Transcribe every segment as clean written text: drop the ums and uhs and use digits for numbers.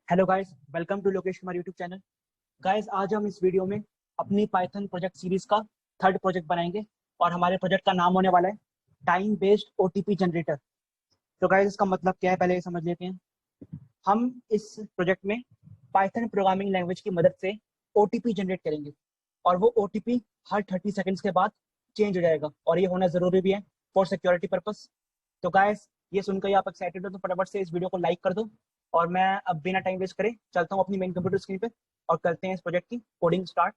Hello guys, welcome to Lokesh Kumar YouTube channel. Guys, आज हम इस वीडियो में अपनी पाइथन प्रोजेक्ट सीरीज का थर्ड प्रोजेक्ट बनाएंगे और हमारे प्रोजेक्ट का नाम होने वाला है टाइम बेस्ड ओटीपी जनरेटर। तो गाइस, इसका मतलब क्या है पहले ये समझ लेते हैं। हम इस प्रोजेक्ट में पाइथन प्रोग्रामिंग लैंग्वेज की मदद से ओटीपी जनरेट करेंगे और वो ओटीपी हर 30 सेकंड्स के बाद चेंज हो जाएगा और ये होना जरूरी भी है फॉर सिक्योरिटी पर्पस। तो गाइस, ये सुनकर आप एक्साइटेड हो तो फटाफट से इस वीडियो को लाइक कर दो और मैं अब बिना टाइम वेस्ट करे चलता हूँ अपनी मेन कंप्यूटर स्क्रीन पे और करते हैं इस प्रोजेक्ट की कोडिंग स्टार्ट।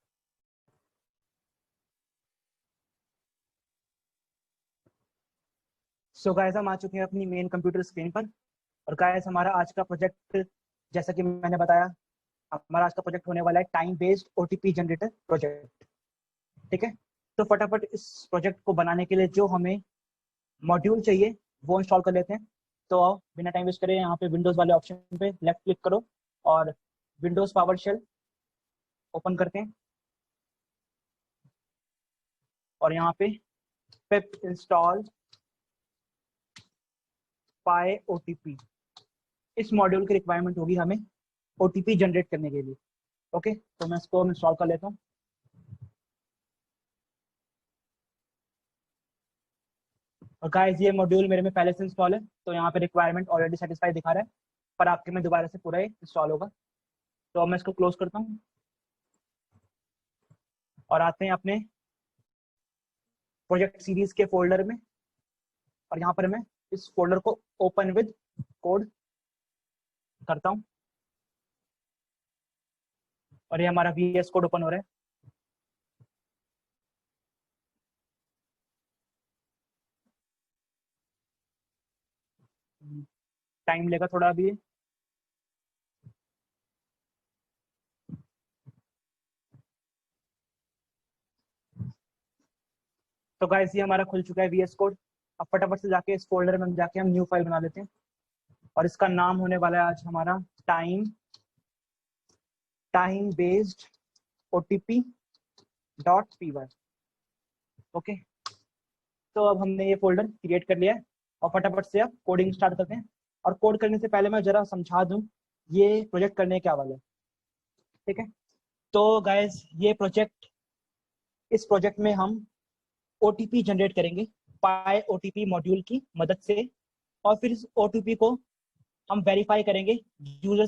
सो गाइस, हम आ चुके हैं अपनी मेन कंप्यूटर स्क्रीन पर और गाइस, हमारा आज का प्रोजेक्ट जैसा कि मैंने बताया, हमारा आज का प्रोजेक्ट होने वाला है time based OTP generator project. ठीक है, तो फटाफट इस प्रोजेक्ट को बनाने के लिए जो हमें मॉड्यूल चाहिए वो इंस्टॉल कर लेते हैं। तो आओ बिना टाइम वेस्ट करें, यहाँ पे विंडोज वाले ऑप्शन पे लेफ्ट क्लिक करो और विंडोज पावर शेल ओपन करते हैं और यहाँ पे पिप इंस्टॉल पाई ओटीपी, इस मॉड्यूल की रिक्वायरमेंट होगी हमें ओटीपी जनरेट करने के लिए। ओके, तो मैं इसको इंस्टॉल कर लेता हूँ। और गाइस, ये मॉड्यूल मेरे में पहले से इंस्टॉल है तो यहाँ पे रिक्वायरमेंट ऑलरेडी सेटिस्फाई दिखा रहा है, पर आपके में दोबारा से पूरा इंस्टॉल होगा। तो अब मैं इसको क्लोज करता हूँ और आते हैं अपने प्रोजेक्ट सीरीज के फोल्डर में और यहाँ पर मैं इस फोल्डर को ओपन विद कोड करता हूँ और ये हमारा वीएस कोड ओपन हो रहा है। टाइम लेगा थोड़ा अभी। तो गाइस, ये हमारा खुल चुका है वीएस कोड। अब फटाफट से जाके इस फोल्डर में जाके हम न्यू फाइल बना लेते हैं और इसका नाम होने वाला है आज हमारा time time based OTP dot P Y. Okay, तो अब हमने ये फोल्डर क्रिएट कर लिया है और फटाफट से अब कोडिंग स्टार्ट करते हैं। और कोड करने से पहले मैं जरा समझा दूं ये प्रोजेक्ट करने क्या वाला है। ठीक है, तो गाइस, ये प्रोजेक्ट इस प्रोजेक्ट में हम ओटीपी जनरेट करेंगे पाई ओटीपी मॉड्यूल की मदद से और फिर इस ओटीपी को हम वेरीफाई करेंगे यूजर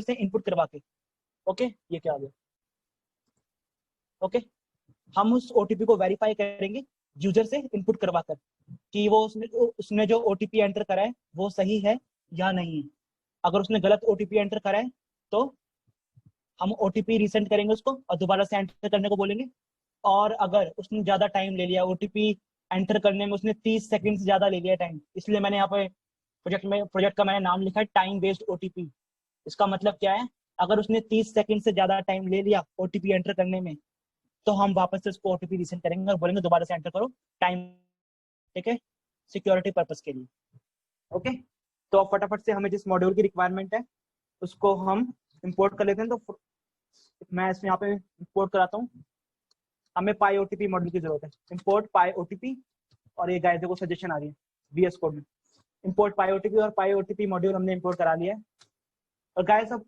से इनपुट करवा के। ओके, ये क्या आ गया। ओके, हम उस ओटीपी को वेरीफाई करेंगे यूजर से इनपुट करवा कर कि वो उसने जो ओटीपी एंटर करा है वो सही है या नहीं है। अगर उसने गलत ओटीपी एंटर करा है तो हम ओटीपी रीसेंड करेंगे उसको और दोबारा से एंटर करने को बोलेंगे। और अगर उसने ज्यादा टाइम ले लिया ओटीपी एंटर करने में, उसने 30 सेकंड से ज्यादा ले लिया टाइम, इसलिए मैंने यहाँ पे प्रोजेक्ट का मैंने नाम लिखा है टाइम बेस्ड ओटीपी। इसका मतलब क्या है, अगर उसने 30 सेकंड से ज्यादा टाइम ले लिया ओटीपी एंटर करने में तो हम वापस से उसको ओटीपी रीसेंड करेंगे और बोलेंगे दोबारा से एंटर करो टाइम। ठीक है, सिक्योरिटी पर्पस के लिए। ओके, तो अब फटाफट से हमें जिस मॉड्यूल की रिक्वायरमेंट है उसको हम इंपोर्ट कर लेते हैं। तो मैं इसमें यहाँ पे इंपोर्ट कराता हूँ। हमें पाई ओटीपी मॉड्यूल की जरूरत है, इंपोर्ट पाई ओटीपी। और ये गाइस देखो सजेशन आ रही है वीएस कोड में, इंपोर्ट पाई ओटीपी, और पाई ओटीपी मॉड्यूल हमने इंपोर्ट करा लिया है। और गाइस, अब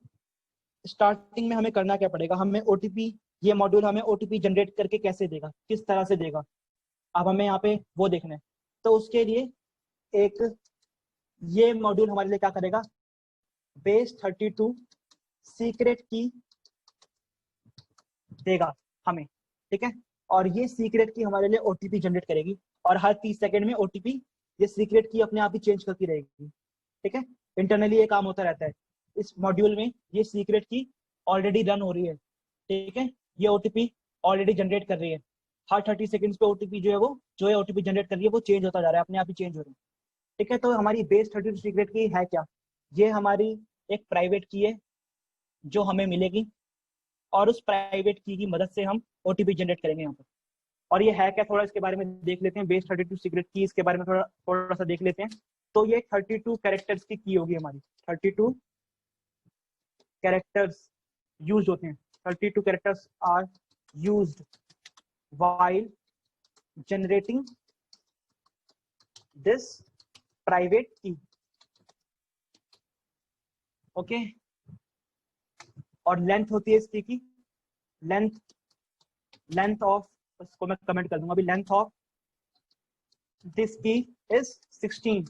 स्टार्टिंग में हमें करना क्या पड़ेगा, हमें ओटीपी, ये मॉड्यूल हमें ओटीपी जनरेट करके कैसे देगा, किस तरह से देगा, अब हमें यहाँ पे वो देखना है। तो उसके लिए एक ये मॉड्यूल हमारे लिए क्या करेगा, बेस 32 सीक्रेट की देगा हमें। ठीक है, और ये सीक्रेट की हमारे लिए ओटीपी जनरेट करेगी और हर 30 सेकंड में ओटीपी ये सीक्रेट की अपने आप ही चेंज करती रहेगी। ठीक है, इंटरनली ये काम होता रहता है। इस मॉड्यूल में ये सीक्रेट की ऑलरेडी रन हो रही है। ठीक है, ये ओटीपी ऑलरेडी जनरेट कर रही है। हर 30 सेकंड्स पे ओटीपी जो है ओटीपी जनरेट कर रही है वो चेंज होता जा रहा है, अपने आप ही चेंज हो रहा है। ठीक है, तो हमारी बेस 32 सीक्रेट की है क्या, ये हमारी एक प्राइवेट की है जो हमें मिलेगी और उस प्राइवेट की मदद से हम ओटीपी जनरेट करेंगे यहाँ पर। और ये है क्या, थोड़ा इसके बारे में देख लेते हैं। बेस 32 सीक्रेट की, इसके बारे में थोड़ा थोड़ा सा देख लेते हैं। तो ये 32 कैरेक्टर्स की होगी हमारी। 32 कैरेक्टर्स यूज होते हैं, 32 characters are used while generating this private key. Okay, और लेंथ होती है इसकी की लेंथ ऑफ, इसको मैं कमेंट कर दूंगा अभी, लेंथ ऑफ दिस की इज 16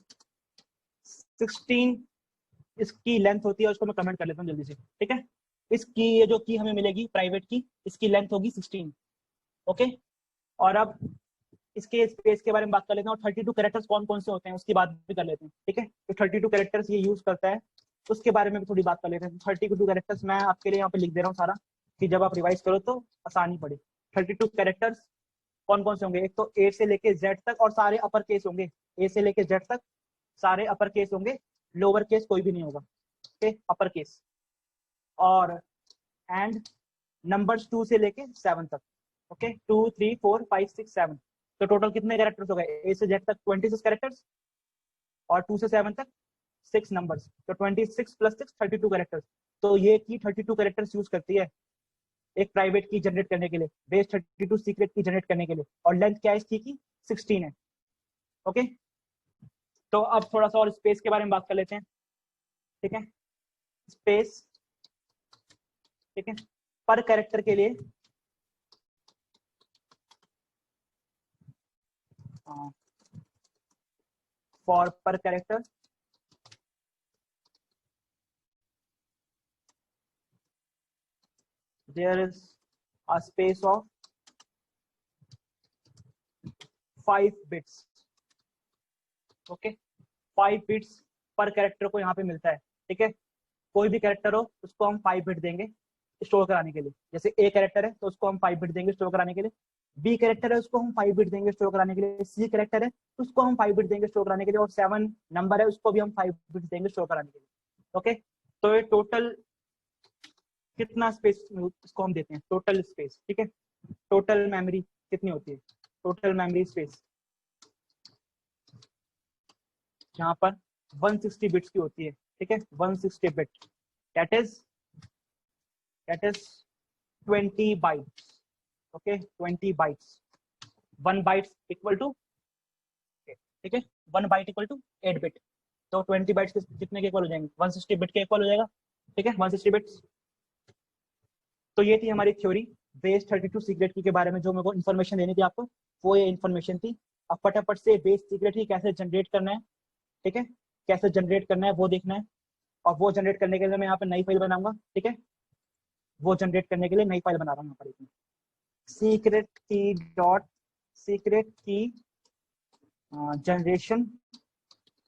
इसकी लेंथ होती है, उसको मैं कमेंट कर लेता हूँ जल्दी से, ठीक है। इसकी ये जो की हमें मिलेगी प्राइवेट की, इसकी लेंथ होगी 16, ओके। और अब इसके स्पेस के बारे में बात कर लेते हैं, और 32 कैरेक्टर्स कौन कौन से होते हैं उसकी बात भी कर लेते हैं, ठीक है। तो 32 कैरेक्टर्स ये यूज करता है, उसके बारे में भी थोड़ी बात कर लेते हैं। 32 कैरेक्टर्स मैं आपके लिए यहाँ पे लिख दे रहा हूँ सारा, कि जब आप रिवाइज करो तो आसानी पड़े। 32 कैरेक्टर्स कौन कौन से होंगे, एक तो ए से लेके जेड तक, और सारे अपर केस होंगे, ए से लेके जेड तक सारे अपर केस होंगे, लोअर केस कोई भी नहीं होगा, ठीक, अपर केस। और एंड नंबर्स 2 से लेके 7 तक, ओके, 2 3 4 5 6 7। तो टोटल कितने कैरेक्टर्स हो गए, ए से जेड तक 26 कैरेक्टर्स, और 2 से 7 तक 6 नंबर्स, तो 26 प्लस 6 32 कैरेक्टर्स। तो ये की 32 कैरेक्टर्स यूज करती है एक प्राइवेट की जनरेट करने के लिए, बेस 32 सीक्रेट की जनरेट करने के लिए, और लेंथ क्या है इसकी की 16 है, ओके। तो अब थोड़ा सा और स्पेस के बारे में बात कर लेते हैं, ठीक है। स्पेस, ठीक है, पर कैरेक्टर के लिए फॉर पर character there is a space of 5 bits, okay. 5 bits पर कैरेक्टर को यहाँ पे मिलता है, ठीक है। कोई भी कैरेक्टर हो उसको हम 5 बिट देंगे स्टोर कराने के लिए, जैसे ए कैरेक्टर है तो उसको हम 5 बिट देंगे स्टोर कराने के लिए, बी कैरेक्टर है उसको हम 5 बिट देंगे स्टोर कराने के लिए, सी कैरेक्टर है उसको हम 5 बिट देंगे स्टोर कराने के लिए, और 7 नंबर है उसको भी हम 5 बिट देंगे स्टोर कराने के लिए, ओके। तो ये टोटल कितना स्पेस इसको हम देते हैं, टोटल स्पेस, ठीक है। टोटल मेमोरी कितनी होती है, टोटल मेमोरी स्पेस यहाँ पर 160 बिट्स की होती है, ठीक है। 160 bit that is 20 bytes, okay, 20 bytes. 1 bytes equal to, ठीक है, 1 बाइट इक्वल टू 8 बिट। तो 20 बाइट्स कितने के इक्वल हो जाएंगे, 160 बिट के इक्वल हो जाएगा, ठीक है, 160 बिट्स। तो ये थी हमारी थ्योरी बेस 32 सीक्रेट की के बारे में, जो मेरे को इन्फॉर्मेशन देनी थी आपको, वो ये इन्फॉर्मेशन थी। अब फटाफट से बेस सीक्रेट की कैसे जनरेट करना है, ठीक है, कैसे जनरेट करना है वो देखना है। और वो जनरेट करने के लिए मैं यहाँ पर नई फाइल बनाऊंगा, ठीक है। वो जनरेट करने के लिए नई फाइल बना रहा हूँ यहाँ पर, सीक्रेट की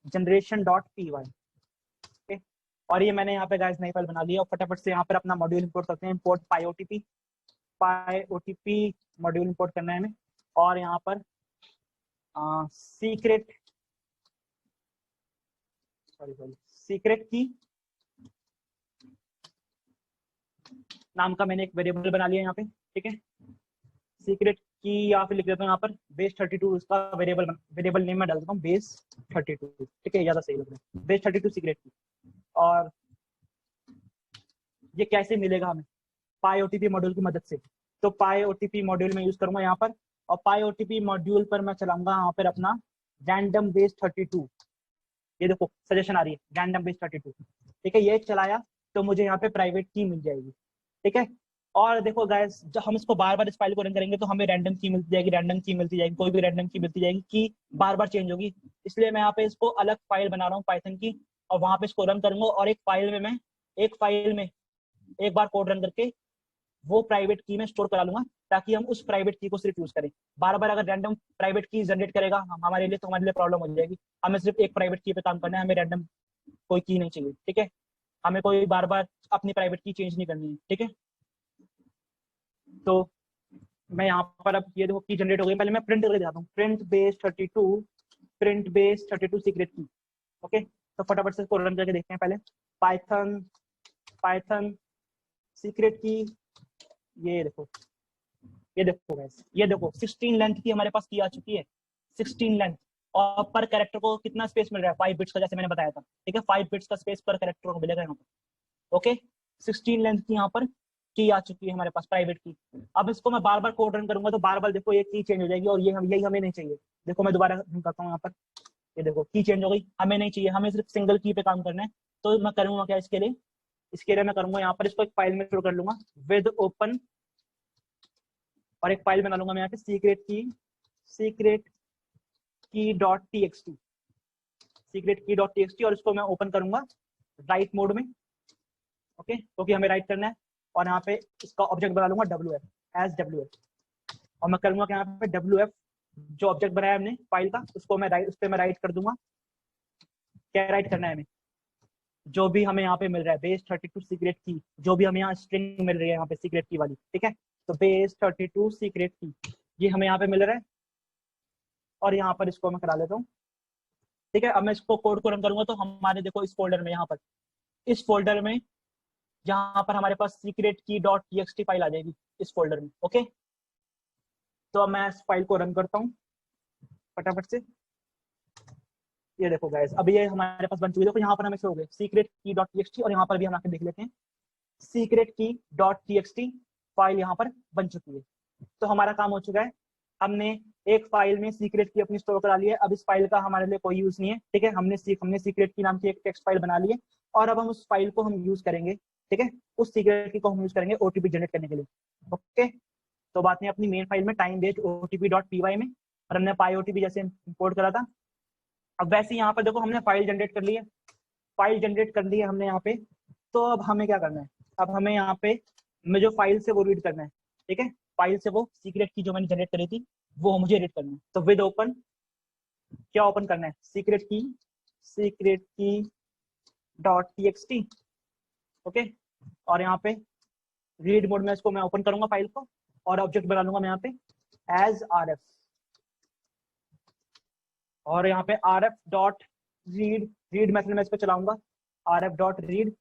जनरेशन डॉट py, ठीक। और ये मैंने यहाँ पे गाइस नई फाइल बना ली है, और फटाफट से यहाँ पर अपना मॉड्यूल इंपोर्ट करते हैं। इंपोर्ट PyOTP मॉड्यूल इंपोर्ट करना है हमें, और यहाँ पर सीक्रेट की नाम का मैंने एक वेरिएबल बना लिया यहाँ पे, ठीक है। सीक्रेट की यहाँ पे लिख देता हूँ, यहाँ पर बेस 32 उसका वेरिएबल नेम में डाल देता हूँ, बेस 32, ठीक है, ज्यादा सही लग रहा है, बेस 32 सीक्रेट की। और ये कैसे मिलेगा हमें, PyOTP मॉड्यूल की मदद से। तो PyOTP मॉड्यूल में यूज करूंगा यहाँ पर, और PyOTP मॉड्यूल पर मैं चलाऊंगा यहाँ पर अपना रैंडम बेस 32। ये देखो सजेशन आ रही है रैंडम बेस 32, ठीक है। ये चलाया तो मुझे यहाँ पे प्राइवेट की मिल जाएगी, ठीक है। और देखो गाइस, जब हम इसको बार बार इस फाइल को रन करेंगे तो हमें रैंडम की मिलती जाएगी, रैंडम की मिलती जाएगी, कोई भी रैंडम की मिलती जाएगी, की बार बार चेंज होगी। इसलिए मैं यहाँ पे इसको अलग फाइल बना रहा हूँ पाइथन की, और वहां पे इसको रन करूंगा, और एक फाइल में एक बार कोड रन करके वो प्राइवेट की में स्टोर करा लूंगा, ताकि हम उस प्राइवेट की को सिर्फ यूज करें। बार बार अगर रैंडम प्राइवेट की जनरेट करेगा हमारे लिए, तो हमारे लिए प्रॉब्लम हो जाएगी। हमें सिर्फ एक प्राइवेट की पे काम करना है, हमें रैंडम कोई की नहीं चाहिए, ठीक है। हमें कोई बार बार अपनी प्राइवेट की चेंज नहीं करनी है, ठीक है। तो मैं यहाँ पर अब ये देखो की जनरेट हो गई, पहले मैं प्रिंट करके दिखाता हूँ, प्रिंट बेस 32 सीक्रेट की, ओके। तो फटाफट से इसको रन करके देखते हैं पहले। पाइथन सीक्रेट की, ये देखो गाइस, ये देखो 16 लेंथ की हमारे पास की आ चुकी है, 16 लेंथ। और पर कैरेक्टर को कितना स्पेस मिल रहा है, 5 बिट्स का, जैसे मैंने बताया था, ठीक है। 5 बिट्स का स्पेस पर कैरेक्टर को मिलेगा यहाँ पर, ओके। 16 लेंथ की यहाँ पर की आ चुकी है हमारे पास प्राइवेट की। अब इसको मैं बार बार कोड रन करूंगा तो बार बार देखो ये की चेंज हो जाएगी, और यही हमें नहीं चाहिए। देखो मैं दोबारा रन करता हूँ यहाँ पर, ये देखो की चेंज हो गई, हमें नहीं चाहिए, हमें सिर्फ सिंगल की पे काम करना है। तो मैं करूंगा क्या इसके लिए, इसके लिए मैं करूंगा यहाँ पर इसको एक फाइल में स्टोर कर लूंगा विद ओपन, और एक फाइल बना लूंगा मैं यहाँ पे secret key.txt, और इसको मैं ओपन करूंगा राइट मोड में। ओके, क्योंकि हमें राइट करना है, और यहाँ पे इसका ऑब्जेक्ट बना लूंगा wf एज wf, और मैं करूंगा कि यहाँ पे wf जो ऑब्जेक्ट बनाया हमने फाइल का, उसको मैं उस पर मैं राइट कर दूंगा। क्या राइट करना है हमें, जो भी हमें यहाँ पे मिल रहा है बेस 32 सीक्रेट की, जो भी हमें यहाँ स्ट्रिंग मिल रही है यहाँ पे सीक्रेट की वाली, ठीक है। तो बेस 32 सीक्रेट की ये हमें यहाँ पे मिल रहा है, और यहाँ पर इसको मैं करा लेता हूँ, ठीक है। अब मैं इसको कोड को रन करूंगा तो हमारे देखो इस फोल्डर में, यहाँ पर इस फोल्डर में यहाँ पर हमारे पास सीक्रेट की डॉट टीएक्सटी फाइल आ जाएगी इस फोल्डर में। ओके, तो अब मैं इस फाइल को रन करता हूँ फटाफट से। ये देखो गाइस, अभी ये हमारे पास बन चुकी है। देखो यहाँ पर हमें शो हो गए सीक्रेट की डॉट टीएक्सटी, और यहाँ पर भी हम आके देख लेते हैं सीक्रेट की डॉट टीएक्सटी फाइल यहाँ पर बन चुकी है। तो हमारा काम हो चुका है, हमने एक फाइल में सीक्रेट की अपनी स्टोर करा ली है। अब इस फाइल का हमारे लिए कोई यूज नहीं है, ठीक है। हमने सीक्रेट की नाम की एक टेक्स्ट फाइल बना ली है, और अब हम उस फाइल को हम यूज करेंगे, ठीक है। उस सीक्रेट की को हम यूज करेंगे ओटीपी जनरेट करने के लिए। ओके, तो बात नहीं, अपनी मेन फाइल में time based OTP dot P Y में, और हमने पाई ओटीपी जैसे इंपोर्ट करा था। अब वैसे यहाँ पर देखो हमने फाइल जनरेट कर ली है, फाइल जनरेट कर ली है हमने यहाँ पे। तो अब हमें क्या करना है, अब हमें यहाँ पे मैं जो फाइल से वो रीड करना है, ठीक है। फाइल से वो सीक्रेट की जो मैंने जनरेट करी थी वो मुझे रीड करना है। तो विद ओपन, क्या ओपन करना है, सीक्रेट की डॉट टीएक्सटी। ओके, और यहाँ पे रीड मोड में इसको मैं ओपन करूंगा फाइल को, और ऑब्जेक्ट बना लूंगा मैं यहाँ पे एज rf, और यहाँ पे rf डॉट रीड मेथड में इसको चलाऊंगा rf डॉट रीड,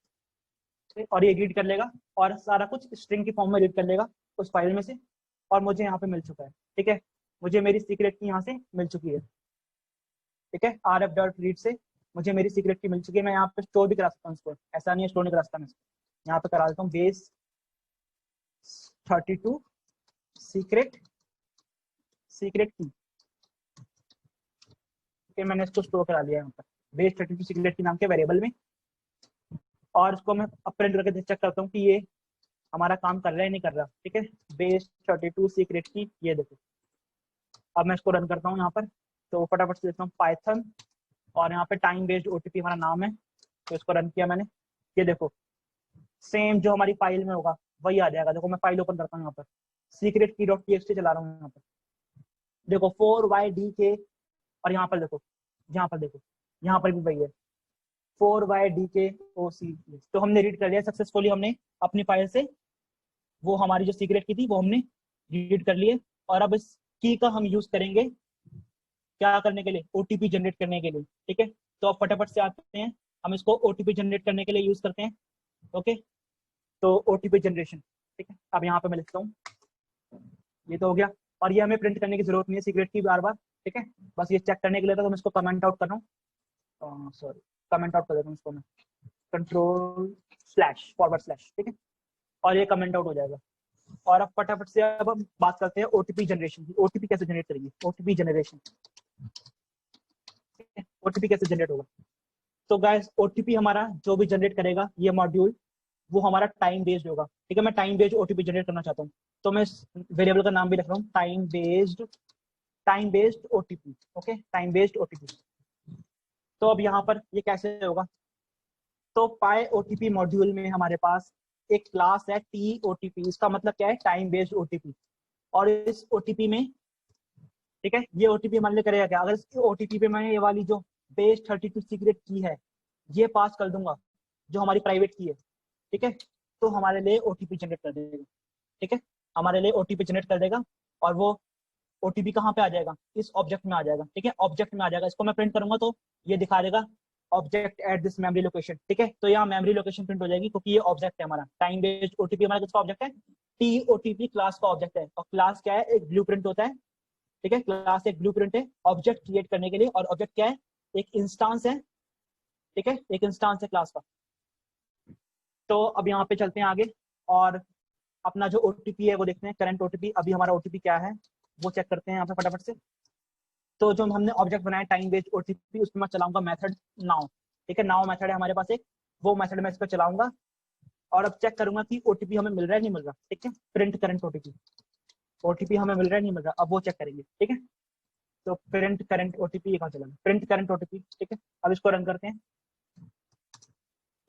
और ये रीड कर लेगा और सारा कुछ स्ट्रिंग की फॉर्म में रीड कर लेगा उस फाइल में से, और मुझे यहाँ पे मिल चुका है, ठीक है। मुझे मेरी सीक्रेट की यहाँ से मिल चुकी है, ठीक है। rf डॉट रीड से मुझे मेरी सीक्रेट की मिल चुकी है। मैं यहाँ पे स्टोर भी करा सकता हूँ इसको, ऐसा नहीं है स्टोर नहीं करा सकता मैं इसको। यहाँ पे करा देता हूँ बेस 32 सीक्रेट की, फिर मैंने इसको स्टोर करा लिया यहाँ पर बेस 32 सीक्रेट की नाम के वेरिएबल में, और इसको मैं अब प्रिंट करके चेक करता हूँ कि ये हमारा काम कर रहा है नहीं कर रहा, ठीक है। बेस 32 सीक्रेट की, ये देखो। अब मैं इसको रन करता हूँ यहाँ पर, तो फटाफट से देता हूँ पाइथन, और यहाँ पे टाइम बेस्ड ओटीपी हमारा नाम है, तो इसको रन किया मैंने। ये देखो सेम जो हमारी फाइल में होगा वही आ जाएगा। देखो मैं फाइल ओपन करता हूँ यहाँ पर, सीक्रेट की डॉट टीएक्सटी चला रहा हूँ यहाँ पर, देखो 4YDK, और यहाँ पर देखो, यहाँ पर भी वही है 4YDKOC। तो हमने रीड कर लिया सक्सेसफुली, हमने अपनी फाइल से वो हमारी जो सीक्रेट की थी वो हमने रीड कर लिए। और अब इस की का हम यूज करेंगे क्या करने के लिए, ओटीपी जनरेट करने के लिए, ठीक है। तो अब फटाफट से आते हैं, हम इसको ओटीपी जनरेट करने के लिए यूज करते हैं। ओके, तो ओटीपी जनरेशन, ठीक है। अब यहाँ पे मैं लिखता हूँ, ये तो हो गया, और ये हमें प्रिंट करने की जरूरत नहीं है सीक्रेट की बार बार, ठीक है। बस ये चेक करने के लिए था, तो मैं इसको कमेंट आउट कर रहा हूँ, सॉरी कमेंट आउट कर देता हूँ इसको मैं, कंट्रोल//, ठीक है, और ये कमेंट आउट हो जाएगा। और अब फटाफट से अब हम बात करते हैं ओटीपी जनरेशन की। ओटीपी कैसे जनरेट करेंगे, ओटीपी जनरेशन, ओटीपी कैसे जनरेट होगा। तो गाइस ओटीपी हमारा जो भी जनरेट करेगा ये मॉड्यूल, वो हमारा टाइम बेस्ड होगा, ठीक है। मैं टाइम बेस्ड ओटीपी जनरेट करना चाहता हूँ, तो मैं इस वेरिएबल का नाम भी रख रहा हूँ time based OTP. Okay, time based OTP. तो अब यहाँ पर ये कैसे होगा, तो पाई ओटीपी मॉड्यूल में हमारे पास एक क्लास है TOTP, इसका मतलब क्या है, टाइम बेस्ड ओटीपी। और इस ओटीपी में, ठीक है, ये ओटीपी हमारे लिए करेगा क्या, अगर इस ओटीपी पे मैं ये वाली जो बेस 32 सीक्रेट की है ये पास कर दूंगा, जो हमारी प्राइवेट की है, ठीक है, तो हमारे लिए ओटीपी जनरेट कर देगा, ठीक है, हमारे लिए ओटीपी जनरेट कर देगा। और वो ओटीपी कहाँ पे आ जाएगा, इस ऑब्जेक्ट में आ जाएगा, ठीक है, ऑब्जेक्ट में आ जाएगा। इसको मैं प्रिंट करूंगा तो ये दिखा देगा object at this memory location, ठीक है। तो यहाँ मेमोरी लोकेशन प्रिंट हो जाएगी, क्योंकि ये ऑब्जेक्ट है हमारा टाइम बेस्ड ओटीपी, हमारा किसका ऑब्जेक्ट है, TOTP क्लास का ऑब्जेक्ट है। और क्लास क्या है, एक ब्लूप्रिंट होता है, ठीक है, क्लास एक ब्लूप्रिंट है ऑब्जेक्ट क्रिएट करने के लिए। और ऑब्जेक्ट क्या है, एक इंस्टांस है, ठीक है, एक इंस्टांस है क्लास का। तो अब यहाँ पे चलते हैं आगे, और अपना जो ओटीपी है वो देखते हैं, करंट ओटीपी अभी हमारा ओटीपी क्या है वो चेक करते हैं यहाँ पे फटाफट से। तो जो हमने ऑब्जेक्ट बनाया टाइम बेस्ड ओटीपी, उसमें मैं चलाऊंगा मेथड नाउ, ठीक है, नाउ मेथड है हमारे पास एक, वो मेथड मैं इस पर चलाऊंगा। और अब चेक करूंगा कि ओटीपी हमें मिल रहा है नहीं मिल रहा, ठीक है। प्रिंट करंट ओटीपी, ओटीपी हमें मिल रहा है नहीं मिल रहा, अब वो चेक करेंगे, ठीक है। तो प्रिंट करंट ओटीपी, ये कहाँ चला, प्रिंट करंट ओटीपी, ठीक है। अब इसको रन करते हैं।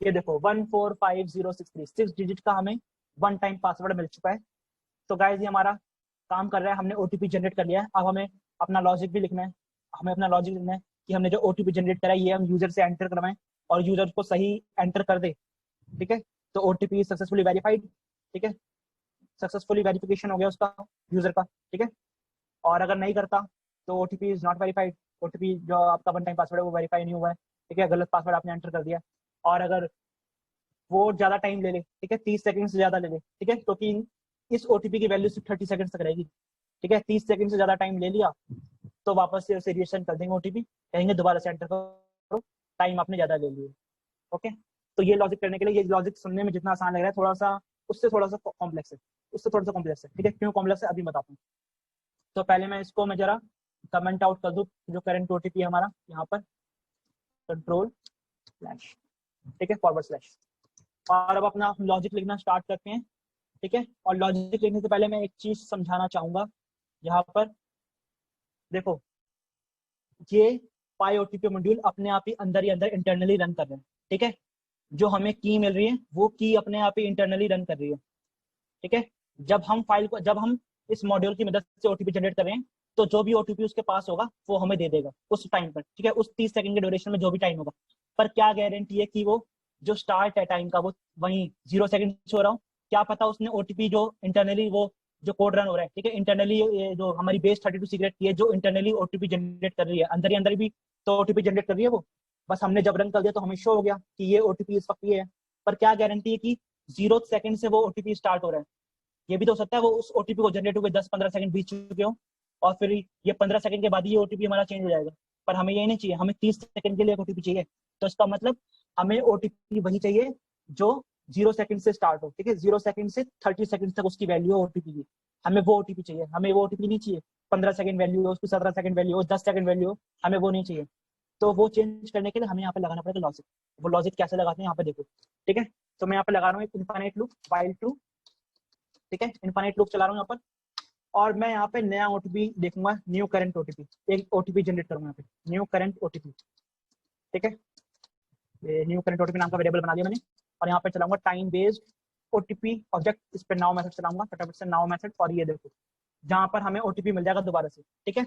ये देखो 1450636 6 डिजिट का हमें वन टाइम पासवर्ड मिल चुका है। तो गाइज ये हमारा काम कर रहा है, हमने ओटीपी जनरेट कर लिया है। अब हमें अपना लॉजिक भी लिखना है, हमें अपना लॉजिक लिखना है कि हमने जो ओटीपी जनरेट करा है ये हम यूजर से एंटर करवाएं और यूजर को सही एंटर कर दे, ठीक है। तो ओटीपी सक्सेसफुली वेरीफाइड, ठीक है, सक्सेसफुली वेरिफिकेशन हो गया उसका यूजर का, ठीक है। और अगर नहीं करता तो OTP is not verified, OTP जो आपका वन टाइम पासवर्ड है वो वेरीफाई नहीं हुआ है, ठीक है, गलत पासवर्ड आपने एंटर कर दिया। और अगर वो ज्यादा टाइम ले ले, ठीक है, 30 सेकंड से ज्यादा ले ले, ठीक है, क्योंकि इस ओटीपी की वैल्यू सिर्फ 30 सेकंड तक रहेगी, ठीक है। 30 सेकंड से ज्यादा टाइम ले लिया तो वापस से उसे रीसेंड कर देंगे ओटीपी, कहेंगे दोबारा से एंटर करो, टाइम आपने ज्यादा ले लिया, ओके। तो ये लॉजिक करने के लिए, ये लॉजिक सुनने में जितना आसान लग रहा है थोड़ा सा उससे थोड़ा सा कॉम्प्लेक्स है, उससे थोड़ा सा कॉम्प्लेक्स है, ठीक है। क्यों कॉम्प्लेक्स है अभी बताता हूँ। तो पहले मैं इसको मैं जरा कमेंट आउट कर दूं, जो करंट ओटीपी है हमारा यहाँ पर कंट्रोल स्लैश, ठीक है, फॉरवर्ड स्लैश। और अब अपना लॉजिक लिखना स्टार्ट करते हैं, ठीक है। और लॉजिक लिखने से पहले मैं एक चीज समझाना चाहूंगा यहाँ पर। देखो ये पाई ओटीपी मॉड्यूल अपने आप ही अंदर इंटरनली रन कर रहे हैं, ठीक है। जो हमें की मिल रही है वो की अपने आप ही इंटरनली रन कर रही है, ठीक है। जब हम इस मॉड्यूल की मदद से ओटीपी जनरेट कर रहे हैं तो जो भी ओटीपी उसके पास होगा वो हमें दे देगा उस टाइम पर, ठीक है, उस 30 सेकंड के ड्यूरेशन में जो भी टाइम होगा। पर क्या गारंटी है कि वो जो स्टार्ट है टाइम का वो वहीं 0 सेकंड से हो रहा हो, क्या पता उसने ओटीपी जो इंटरनली वो जो कोड रन हो रहा है, ठीक है, इंटरनली जो हमारी बेस 32 सीक्रेट की है जो इंटरनली ओटीपी जनरेट कर रही है, अंदर ही अंदर भी तो ओटीपी जनरेट कर रही है वो, बस हमने जब रन कर दिया तो हमें शो हो गया कि ये ओटीपी इस वक्त ये है। पर क्या गारंटी है कि 0 सेकंड से वो ओटीपी स्टार्ट हो रहा है, ये भी तो हो सकता है वो उस ओटीपी को जनरेट हुए 10-15 सेकंड बीत चुके हो और फिर ये 15 सेकंड के बाद ये ओटीपी हमारा चेंज हो जाएगा। पर हमें ये नहीं चाहिए, हमें 30 सेकंड के लिए ओटीपी चाहिए। तो इसका मतलब हमें ओटीपी वही चाहिए जो 0 सेकंड से स्टार्ट हो, ठीक है, 0 सेकंड से 30 सेकंड तक उसकी वैल्यू हो ओटीपी की, हमें वो ओटीपी चाहिए। हमें वो ओटीपी नहीं चाहिए 15 सेकंड वैल्यू हो, उसकी 17 सेकंड वैल्यू हो, 10 सेकंड वैल्यू हो, हमें वो नहीं चाहिए। तो वो चेंज करने के लिए हमें यहाँ पे लगाना पड़ेगा लॉजिक। वो लॉजिक कैसे लगाते हैं यहाँ पे देखो, ठीक है। तो मैं यहाँ पे लगा रहा हूँ एक इनफाइनाइट लूप व्हाइल ट्रू, ठीक है, इनफाइनाइट लूप चला रहा हूँ यहाँ पर। और मैं यहाँ पे नया ओटीपी देखूंगा, न्यू करंट ओटीपी, एक ओटीपी जनरेट करूंगा यहाँ पे, न्यू करंट ओटीपी, ठीक है। ये न्यू करंट ओटीपी नाम का वेरिएबल बना दिया मैंने। और यहाँ पे चलाऊंगा टाइम बेस्ड ओटीपी ऑब्जेक्ट, इस पे नाउ मेथड चलाऊंगा, फटाफट से नाउ मेथड। और ये देखो जहाँ पर हमें ओटीपी मिल जाएगा दोबारा से, ठीक है।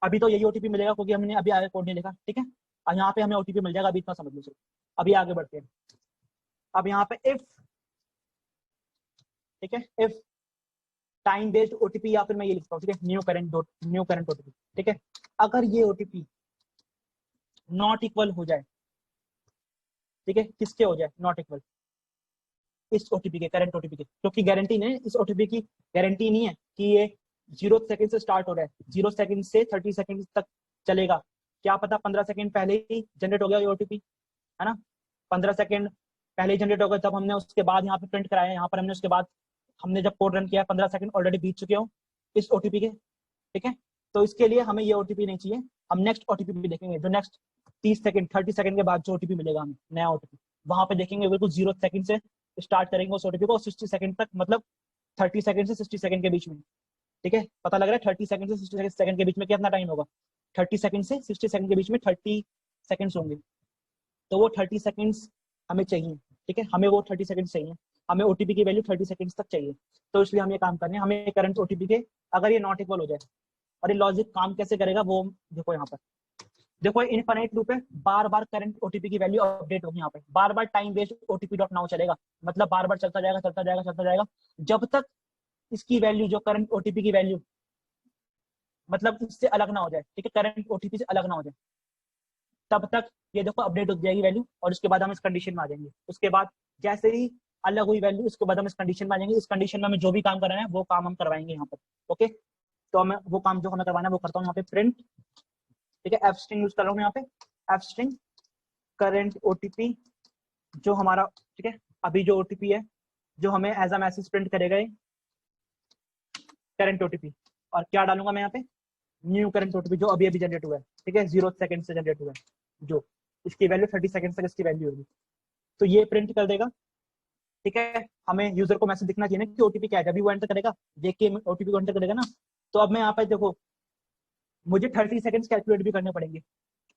अभी तो यही ओटीपी मिलेगा क्योंकि हमने अभी आगे कोड नहीं लिखा, ठीक है। और यहाँ पे हमें ओटीपी मिल जाएगा, अभी इतना समझ लो सिर्फ। अभी आगे बढ़ते हैं। अब यहाँ पे इफ, ठीक है, इफ टाइम बेस्ड ओटीपी, या फिर मैं ये लिखता हूँ, ठीक है, न्यू करंट ओटीपी, ठीक है। अगर ये ओटीपी नॉट इक्वल हो जाए, ठीक है, किसके हो जाए नॉट इक्वल, इस ओटीपी के, करंट ओटीपी के, क्योंकि गारंटी नहीं, इस ओटीपी की गारंटी नहीं है कि ये 0 सेकंड से स्टार्ट हो रहा है, 0 सेकंड से 30 सेकंड तक चलेगा। क्या पता 15 सेकंड पहले ही जनरेट हो गया ये ओटीपी, है ना, 15 सेकंड पहले ही जनरेट हो गया, तब हमने उसके बाद यहाँ पे प्रिंट कराया, यहाँ पर हमने उसके बाद हमने जब कोड रन किया 15 सेकंड ऑलरेडी बीत चुके हो इस ओटीपी के, ठीक है। तो इसके लिए हमें ये ओटीपी नहीं चाहिए, हम नेक्स्ट ओटीपी भी देखेंगे, जो नेक्स्ट 30 सेकंड के बाद जो ओटीपी मिलेगा हमें नया ओटीपी, वहां पे देखेंगे बिल्कुल 0 सेकंड से स्टार्ट करेंगे उस ओटीपी को 60 सेकंड तक, मतलब 30 सेकंड से 60 सेकंड के बीच में, ठीक है। पता लग रहा है 30 सेकंड से 60 सेकंड के बीच में कितना टाइम होगा, 30 सेकंड से 60 सेकंड के बीच में 30 सेकंड्स होंगे। तो वो 30 सेकंड्स हमें चाहिए, ठीक है, हमें वो 30 सेकंड चाहिए, हमें ओटीपी की वैल्यू 30 सेकंड्स तक चाहिए। तो इसलिए हम ये काम करने हैं, हमें करंट ओटीपी के अगर ये नॉट इक्वल हो जाए। और ये लॉजिक काम कैसे करेगा वो देखो, यहाँ पर देखो इनफाइनाइट लूप है, बार बार करंट ओटीपी की वैल्यू अपडेट होगी, यहाँ पे बार बार time based OTP dot now चलेगा, मतलब बार बार चलता जाएगा चलता जाएगा चलता जाएगा, जब तक इसकी वैल्यू जो करंट ओटीपी की वैल्यू मतलब इससे अलग ना हो जाए, ठीक है, करंट ओटीपी से अलग ना हो जाए, तब तक ये देखो अपडेट हो जाएगी वैल्यू। और उसके बाद हम इस कंडीशन में आ जाएंगे, उसके बाद जैसे ही अलग हुई वैल्यू उसके बाद हम इस कंडीशन में आ जाएंगे, इस कंडीशन में हमें जो भी काम करना है वो काम हम करवाएंगे यहाँ पर, ओके। तो हमें वो काम जो हमें करवाना है वो करता हूँ यहाँ पे प्रिंट, ठीक है, एफ स्ट्रिंग यूज कर रहा हूँ यहाँ पे, एफ स्ट्रिंग करंट ओटीपी जो हमारा, ठीक है, अभी जो ओटीपी है जो हमें एज अ मैसेज प्रिंट करेगा करंट ओटीपी। और क्या डालूंगा मैं यहाँ पे, न्यू करंट ओटीपी जो अभी अभी जनरेट हुआ है, ठीक है, 0 सेकंड से जनरेट हुआ है, जो इसकी वैल्यू 30 सेकंड तक इसकी वैल्यू होगी, तो ये प्रिंट कर देगा, ठीक है। हमें यूजर को मैसेज दिखना चाहिए ना कि ओटीपी क्या है, जब भी वो एंटर करेगा देख के ओटीपी को एंटर करेगा ना। तो अब मैं यहाँ पे देखो, मुझे 30 सेकंड्स कैलकुलेट भी करने पड़ेंगे,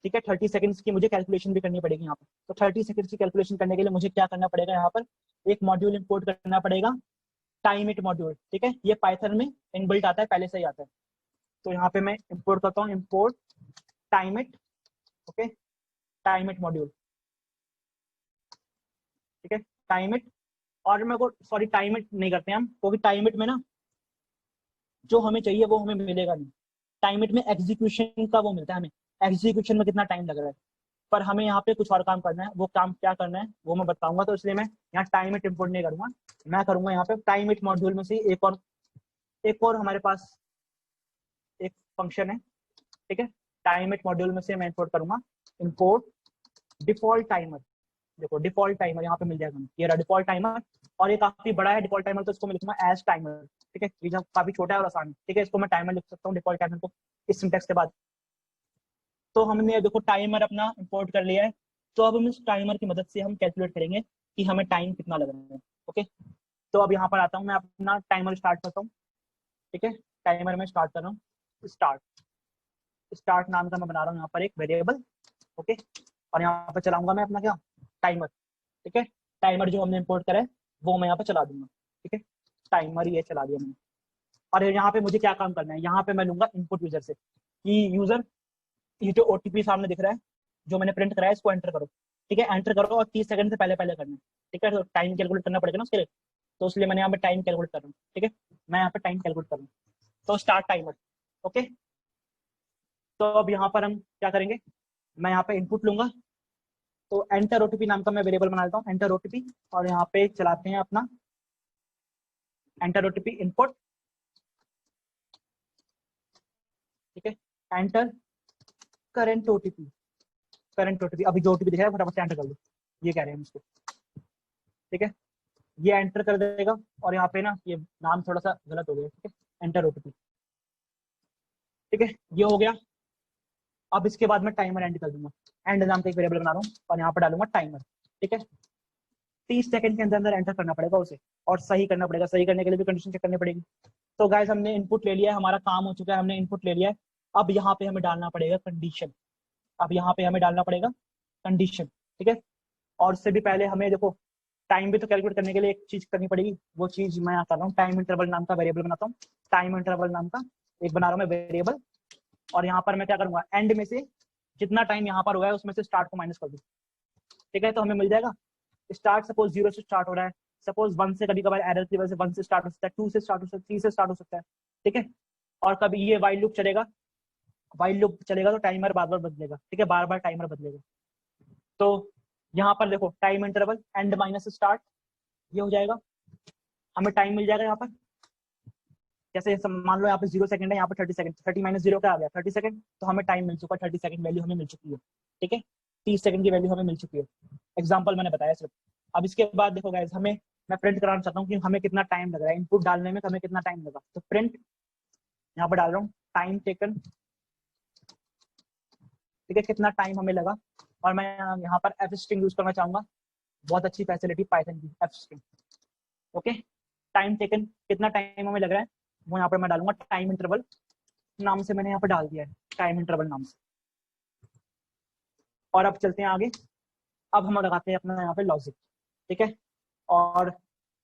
ठीक है। 30 सेकंड्स की मुझे कैलकुलेशन भी करनी पड़ेगी यहाँ पर। तो 30 सेकंड्स की कैलकुलेशन करने के लिए मुझे क्या करना पड़ेगा, यहाँ पर एक मॉड्यूल इंपोर्ट करना पड़ेगा, टाइम इट मॉड्यूल, ठीक है। ये पाइथन में इनबिल्ट आता है, पहले से ही आता है। तो यहाँ पे मैं इंपोर्ट करता हूँ, import time it, okay, time it module, ठीक है, टाइम इट। और मेरे को सॉरी टाइम इट नहीं करते हैं हम, क्योंकि टाइम इट में ना जो हमें चाहिए वो हमें मिलेगा नहीं। टाइम इट में एग्जीक्यूशन का वो मिलता है हमें, एग्जीक्यूशन में कितना टाइम लग रहा है। पर हमें यहाँ पे कुछ और काम करना है, वो काम क्या करना है वो मैं बताऊंगा। तो इसलिए मैं यहाँ टाइम इट इंपोर्ट नहीं करूंगा, मैं करूंगा यहाँ पे टाइम इट मॉड्यूल में से एक और हमारे पास एक फंक्शन है, ठीक है। टाइम इट मॉड्यूल में से मैं इंपोर्ट करूंगा, इंपोर्ट डिफॉल्ट टाइमर। देखो डिफॉल्ट टाइमर यहाँ पे मिल जाएगा, ये रहा डिफॉल्ट टाइमर। और ये काफी बड़ा है डिफॉल्ट टाइमर, तो इसको मैं लिखूंगा एज टाइमर, ठीक है। ये जब काफी छोटा है और आसान है, ठीक है। इसको मैं टाइमर लिख सकता हूँ डिफॉल्ट टाइमर को इस सिंटेक्स के बाद। तो हमने देखो टाइमर अपना इंपोर्ट कर लिया है। तो अब हम इस टाइमर की मदद से हम कैलकुलेट करेंगे कि हमें टाइम कितना लग रहा है, ओके। तो अब यहाँ पर आता हूँ, मैं अपना टाइमर स्टार्ट करता हूँ, ठीक है। टाइमर में स्टार्ट कर रहा हूँ, स्टार्ट। स्टार्ट नाम का मैं बना रहा हूँ यहाँ पर एक वेरिएबल, ओके। और यहाँ पर चलाऊंगा मैं अपना क्या, टाइमर, ठीक है। टाइमर जो हमने इंपोर्ट करा है वो मैं यहाँ पे चला दूंगा, ठीक है। टाइमर ये चला दिया मैंने। और यहाँ पे मुझे क्या काम करना है, यहाँ पे मैं लूंगा इनपुट यूजर से कि यूजर, ये जो ओटीपी सामने दिख रहा है जो मैंने प्रिंट कराया इसको एंटर करो, ठीक है। एंटर करो और 30 सेकंड से पहले पहले करना है, ठीक है। तो टाइम कैलकुलेट करना पड़ेगा ना उसके लिए, तो इसलिए मैंने यहाँ पे टाइम कैलकुलेट कर रहा हूँ, ठीक है। मैं यहाँ पे टाइम कैलकुलेट कर रहा हूँ, तो स्टार्ट टाइमर, ओके। तो अब यहाँ पर हम क्या करेंगे, मैं यहाँ पे इनपुट लूंगा, तो एंटर ओटीपी नाम का मैं वेरिएबल बना लेता हूँ, एंटर ओटीपी। और यहाँ पे चलाते हैं अपना एंटर ओटीपी इनपुट, ठीक है। Enter current OTP, current OTP, अभी जो ओटीपी दिख रहा है फटाफट से एंटर कर दो, ये कह रहे हैं इसको, ठीक है। ये एंटर कर देगा। और यहाँ पे ना ये नाम थोड़ा सा गलत हो गया, ठीक है, एंटर ओटीपी, ठीक है। ये हो गया। अब इसके बाद मैं टाइमर एंड कर दूंगा, एंड नाम का एक वेरिएबल बना रहा हूँ और यहाँ पर डालूंगा टाइमर, ठीक है। 30 सेकंड के अंदर अंदर एंटर करना पड़ेगा उसे, और सही करना पड़ेगा, सही करने के लिए भी कंडीशन चेक करनी पड़ेगी। तो गाइस हमने इनपुट ले लिया है, हमारा काम हो चुका है, हमने इनपुट ले लिया है। अब यहाँ पे हमें डालना पड़ेगा कंडीशन, अब यहाँ पे हमें डालना पड़ेगा कंडीशन, ठीक है। और उससे भी पहले हमें देखो टाइम भी तो कैलकुलेट करने के लिए एक चीज करनी पड़ेगी, वो चीज मैं यहाँ कर रहा हूँ, टाइम इंटरवल नाम का वेरिएबल बनाता हूँ। टाइम इंटरवल नाम का एक बना रहा हूँ मैं वेरिएबल। और यहाँ पर मैं क्या करूंगा, एंड में से जितना टाइम यहाँ पर हुआ है उसमें से स्टार्ट को माइनस कर दूँ, ठीक है। तो हमें मिल जाएगा स्टार्ट, सपोज 0 से स्टार्ट हो रहा है, सपोज 1 से, कभी कभार एरर की वजह से 1 से स्टार्ट हो सकता है, 2 से स्टार्ट हो सकता है, 3 से स्टार्ट हो सकता है, ठीक है। और कभी ये वाइल लूप चलेगा, वाइल लूप चलेगा तो टाइमर बार बार बदलेगा, ठीक है, बार बार टाइमर बदलेगा। तो यहाँ पर देखो time interval and minus start, ये हो जाएगा। हमें टाइम मिल जाएगा यहाँ पर, जैसे मान लो यहाँ पे 0 सेकंड है, यहाँ पर 30 सेकंड, 30 माइनस 0 क्या आ गया 30 सेकंड, तो हमें टाइम मिल चुका है, 30 सेकंड वैल्यू हमें मिल चुकी है, ठीक है। 30 सेकंड की वैल्यू हमें मिल चुकी है, एग्जाम्पल मैंने बताया सिर्फ। अब इसके बाद देखो गाइस, हमें मैं प्रिंट कराना चाहता हूँ कि हमें कितना टाइम लग रहा है इनपुट डालने में, हमें कितना टाइम लगा। तो प्रिंट यहाँ पर डाल रहा हूँ टाइम टेकन, ठीक है, कितना टाइम हमें लगा। और मैं यहाँ पर एफ स्ट्रिंग यूज करना चाहूंगा, बहुत अच्छी फैसिलिटी पाइथन की, F string, okay. Time taken कितना टाइम हमें लग रहा है, वो यहाँ पर मैं डालूंगा टाइम इंटरवल नाम से, मैंने यहाँ पर डाल दिया है टाइम इंटरवल नाम से। और अब चलते हैं आगे, अब हम लगाते हैं अपना यहाँ पे लॉजिक, ठीक है। और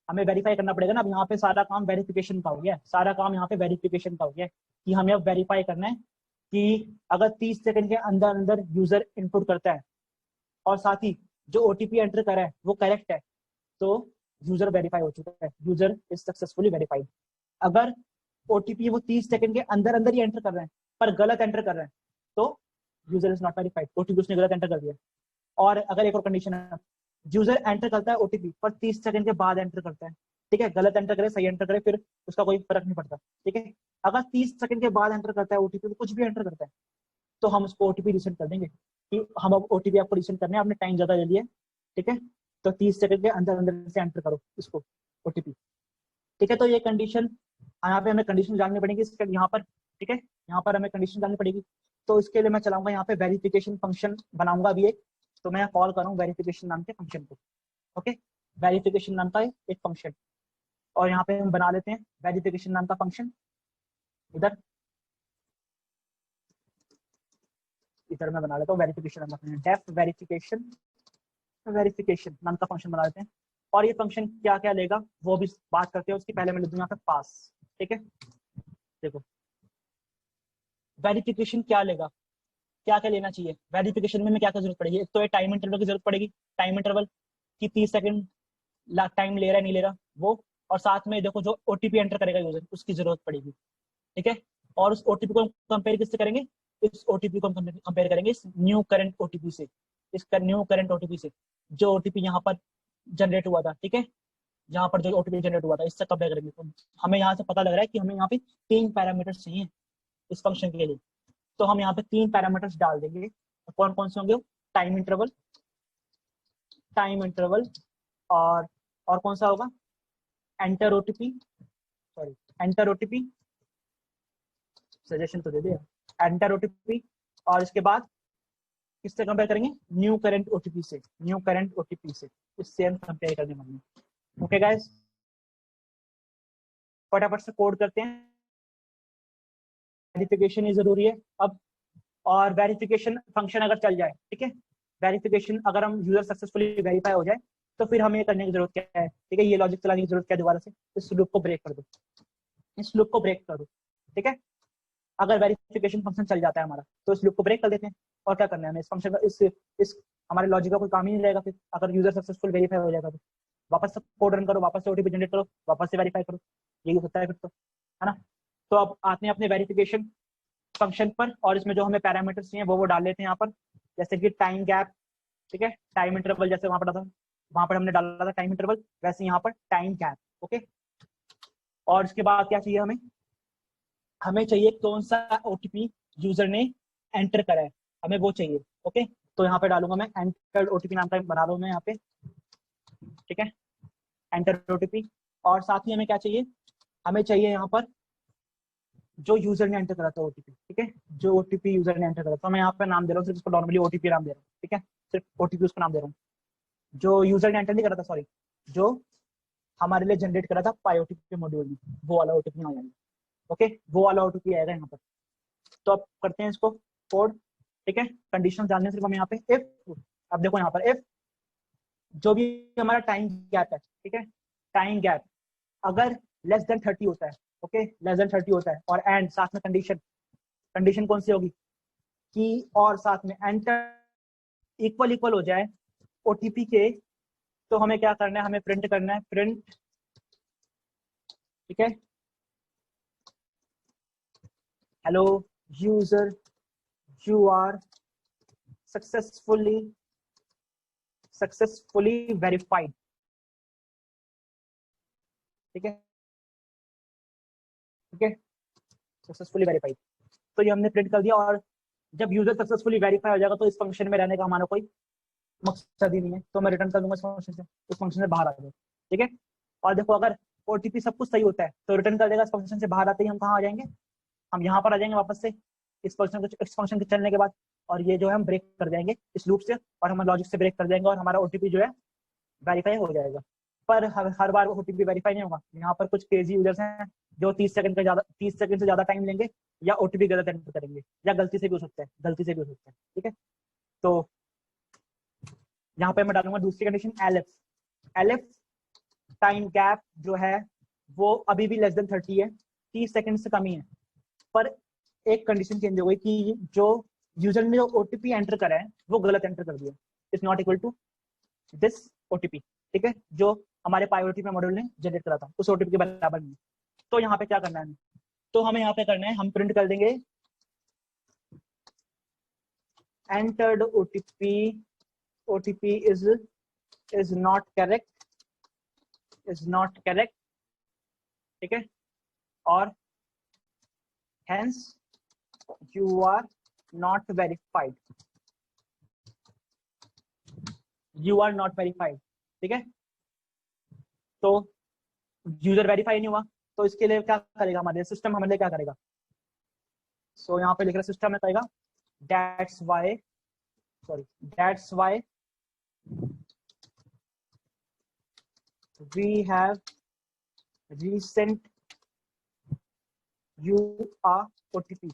हमें वेरीफाई करना पड़ेगा ना, अब यहाँ पे सारा काम वेरिफिकेशन का हो गया, सारा काम यहाँ पे वेरिफिकेशन का हो गया कि हमें अब वेरीफाई करना है कि अगर 30 सेकंड के अंदर अंदर यूजर इनपुट करता है और साथ ही जो ओटीपी एंटर करा है वो करेक्ट है, तो यूजर वेरीफाई हो चुका है, यूजर इज सक्सेसफुली वेरीफाइड। अगर ओटीपी वो 30 सेकंड के अंदर अंदर ही एंटर कर रहे हैं पर गलत एंटर कर रहे हैं, तो user is not verified, OTP उसने गलत एंटर कर दिया। और अगर एक और कंडीशन है, यूजर एंटर करता है ओटीपी पर 30 सेकंड के बाद एंटर करता है, ठीक है, गलत एंटर करे सही एंटर करे फिर उसका कोई फर्क नहीं पड़ता, ठीक है। अगर 30 सेकंड के बाद एंटर करता है ओटीपी, कुछ भी एंटर करता है, तो हम उसको ओटीपी रिसेंड कर देंगे कि हम अब ओटीपी आपको रिसेंड करने हैं, आपने टाइम ज्यादा ले लिया, ठीक है। तो 30 सेकंड के अंदर अंदर से एंटर करो इसको ओटीपी, ठीक है। तो ये कंडीशन, यहाँ पे हमें कंडीशन जाननी पड़ेगी इसके यहाँ पर, ठीक है, यहाँ पर हमें कंडीशन जाननी पड़ेगी। तो इसके लिए मैं चलाऊंगा यहाँ पे वेरिफिकेशन फंक्शन बनाऊंगा अभी एक, तो मैं कॉल करूँ वेरिफिकेशन नाम के फंक्शन को, ओके, वेरिफिकेशन नाम का एक फंक्शन, और यहाँ पे हम बना लेते हैं वेरिफिकेशन नाम का फंक्शन। इधर इधर मैं बना लेता हूँ वेरिफिकेशन नाम का फंक्शन, डेफ वेरिफिकेशन नाम का फंक्शन बना लेते हैं। और ये फंक्शन क्या क्या लेगा वो भी बात करते हैं उसकी, पहले मैं लिख दूंगा यहाँ पे पास। ठीक है, देखो वेरिफिकेशन क्या लेगा, क्या क्या लेना चाहिए वेरिफिकेशन में, क्या क्या जरूरत पड़ेगी। एक तो ये टाइम इंटरवल की जरूरत पड़ेगी, टाइम इंटरवल की 30 सेकंड टाइम ले रहा है नहीं ले रहा वो, और साथ में देखो जो ओटीपी एंटर करेगा यूजर उसकी जरूरत पड़ेगी। ठीक है, और उस ओटीपी को कंपेयर किससे करेंगे, इस ओटीपी को कंपेयर करेंगे इस न्यू करंट ओटीपी से, इसका न्यू करंट ओटीपी से, जो ओटीपी यहाँ पर जनरेट हुआ था। ठीक है, यहाँ पर जो ओटीपी जनरेट हुआ था इससे कंपेयर करेंगे। तो हमें यहाँ से पता लग रहा है कि हमें यहाँ पे 3 पैरामीटर्स चाहिए इस फंक्शन के लिए। तो हम यहाँ पे 3 पैरामीटर्स डाल देंगे। कौन कौन से होंगे, टाइम इंटरवल और कौन सा होगा, enter OTP, sorry enter OTP, suggestion तो दे दिया, एंटर ओटीपी। और इसके बाद किससे कंपेयर करेंगे, न्यू करंट ओटीपी से, इससे हम कंपेयर करने वाले हैं। ओके गाइस, फटाफट से कोड करते हैं। वेरिफिकेशन ही जरूरी है अब, और वेरिफिकेशन फंक्शन अगर चल जाए, ठीक है, वेरिफिकेशन अगर हम यूजर सक्सेसफुली वेरीफाई हो जाए तो फिर हमें ये करने की जरूरत क्या है। ठीक है, ये लॉजिक चलाने की जरूरत क्या है, दोबारा से इस लूप को ब्रेक कर दो, इस लूप को ब्रेक कर दो। ठीक है, अगर वेरिफिकेशन फंक्शन चल जाता है हमारा तो इस लूप को ब्रेक कर देते हैं। और क्या करना है हमें, इस फंक्शन का इस हमारे लॉजिक का कोई काम ही नहीं रहेगा फिर, अगर यूजर सक्सेसफुल वेरीफाई हो जाएगा तो वापस से कोड रन करो, वापस से ओटीपी जनरेट करो, वापस से वेरीफाई करो, यही होता है फिर तो, है ना। तो अब आते हैं अपने वेरिफिकेशन फंक्शन पर, और इसमें जो हमें पैरामीटर्स चाहिए वो डाल लेते हैं यहाँ पर, जैसे कि टाइम गैप। ठीक है, टाइम इंटरवल जैसे वहां पर था, वहां पर हमने डाला था टाइम इंटरवल, वैसे यहाँ पर टाइम गैप। ओके, और इसके बाद क्या चाहिए हमें, हमें चाहिए कौन सा ओटीपी यूजर ने एंटर करा है, हमें वो चाहिए। ओके, तो यहाँ पे डालूंगा मैं एंटर ओटीपी नाम का बना रहा हूँ मैं यहाँ पे। ठीक है, एंटर ओटीपी, और साथ ही हमें क्या चाहिए, हमें चाहिए यहाँ पर जो यूजर ने एंटर करा था ओटीपी। ठीक है, जो ओटीपी यूजर ने एंटर करा, तो मैं यहाँ पे नाम दे रहा हूँ सिर्फ उसको, नॉर्मली ओटीपी नाम दे रहा हूँ। ठीक है, सिर्फ ओटीपी उसको नाम दे रहा हूँ, जो यूजर ने एंटर नहीं करा था, सॉरी, जो हमारे लिए जनरेट करा था पाई ओटीपी मॉड्यूल में, वो वाला ओटीपी आ जाएगा। ओके, वो वाला ओटीपी आएगा यहाँ पर। तो अब करते हैं इसको कोड। ठीक है, कंडीशन जानने सिर्फ हम यहाँ पे इफ, अब देखो यहाँ पर इफ जो भी हमारा टाइम गैप है, ठीक है, टाइम गैप अगर लेस देन 30 होता है, ओके, लेस देन 30 होता है, और एंड साथ में कंडीशन, कंडीशन कौन सी होगी कि और साथ में एंटर इक्वल इक्वल हो जाए ओटीपी के, तो हमें क्या करना है, हमें प्रिंट करना है, प्रिंट। ठीक है, hello user, you are successfully verified. ठीक है, ठीक है, सक्सेसफुली वेरीफाइड, तो ये हमने प्रिंट कर दिया। और जब यूजर सक्सेसफुली वेरीफाई हो जाएगा तो इस फंक्शन में रहने का हमारा कोई मकसद ही नहीं है, तो मैं रिटर्न कर दूंगा इस फंक्शन से, इस फंक्शन से बाहर आ जाए। ठीक है, और देखो अगर ओटीपी सब कुछ सही होता है तो रिटर्न कर देगा, इस फंक्शन से बाहर आते ही हम कहाँ आ जाएंगे, हम यहाँ पर आ जाएंगे वापस से इस फंक्शन के चलने के बाद, और ये जो है हम ब्रेक कर देंगे इस लूप से, और हम लॉजिक से ब्रेक कर देंगे, और हमारा ओटीपी जो है वेरीफाई हो जाएगा। पर हर बार ओटीपी वेरीफाई नहीं होगा, यहाँ पर कुछ क्रेजी यूजर्स हैं जो 30 सेकंड से ज्यादा टाइम लेंगे, या ओटीपी गलत एंटर करेंगे, या गलती से भी हो सकता है, गलती से भी हो सकता है। ठीक है, तो यहाँ पे मैं डालूंगा दूसरी condition elif, elif time gap जो है वो अभी भी लेस देन 30 है, 30 सेकंड से कम ही है, पर एक कंडीशन चेंज हो गई कि जो यूजर ने जो ओटीपी एंटर करा है वो गलत एंटर कर दिया, is not equal to this OTP. ठीक है, जो हमारे पाई ओटीपी मॉड्यूल ने जनरेट करा था उस ओटीपी के बराबर नहीं। तो यहाँ पे क्या करना है, तो हमें यहाँ पे करना है, हम प्रिंट कर देंगे entered OTP, OTP is not correct, is not correct. ठीक है, और hence you are not verified, you are not verified. ठीक है, तो यूजर वेरीफाई नहीं हुआ, तो इसके लिए क्या करेगा हमारे सिस्टम, हमारे लिए क्या करेगा, सो यहाँ पे लिख रहा सिस्टम में कहेगा that's why we have resent you a OTP,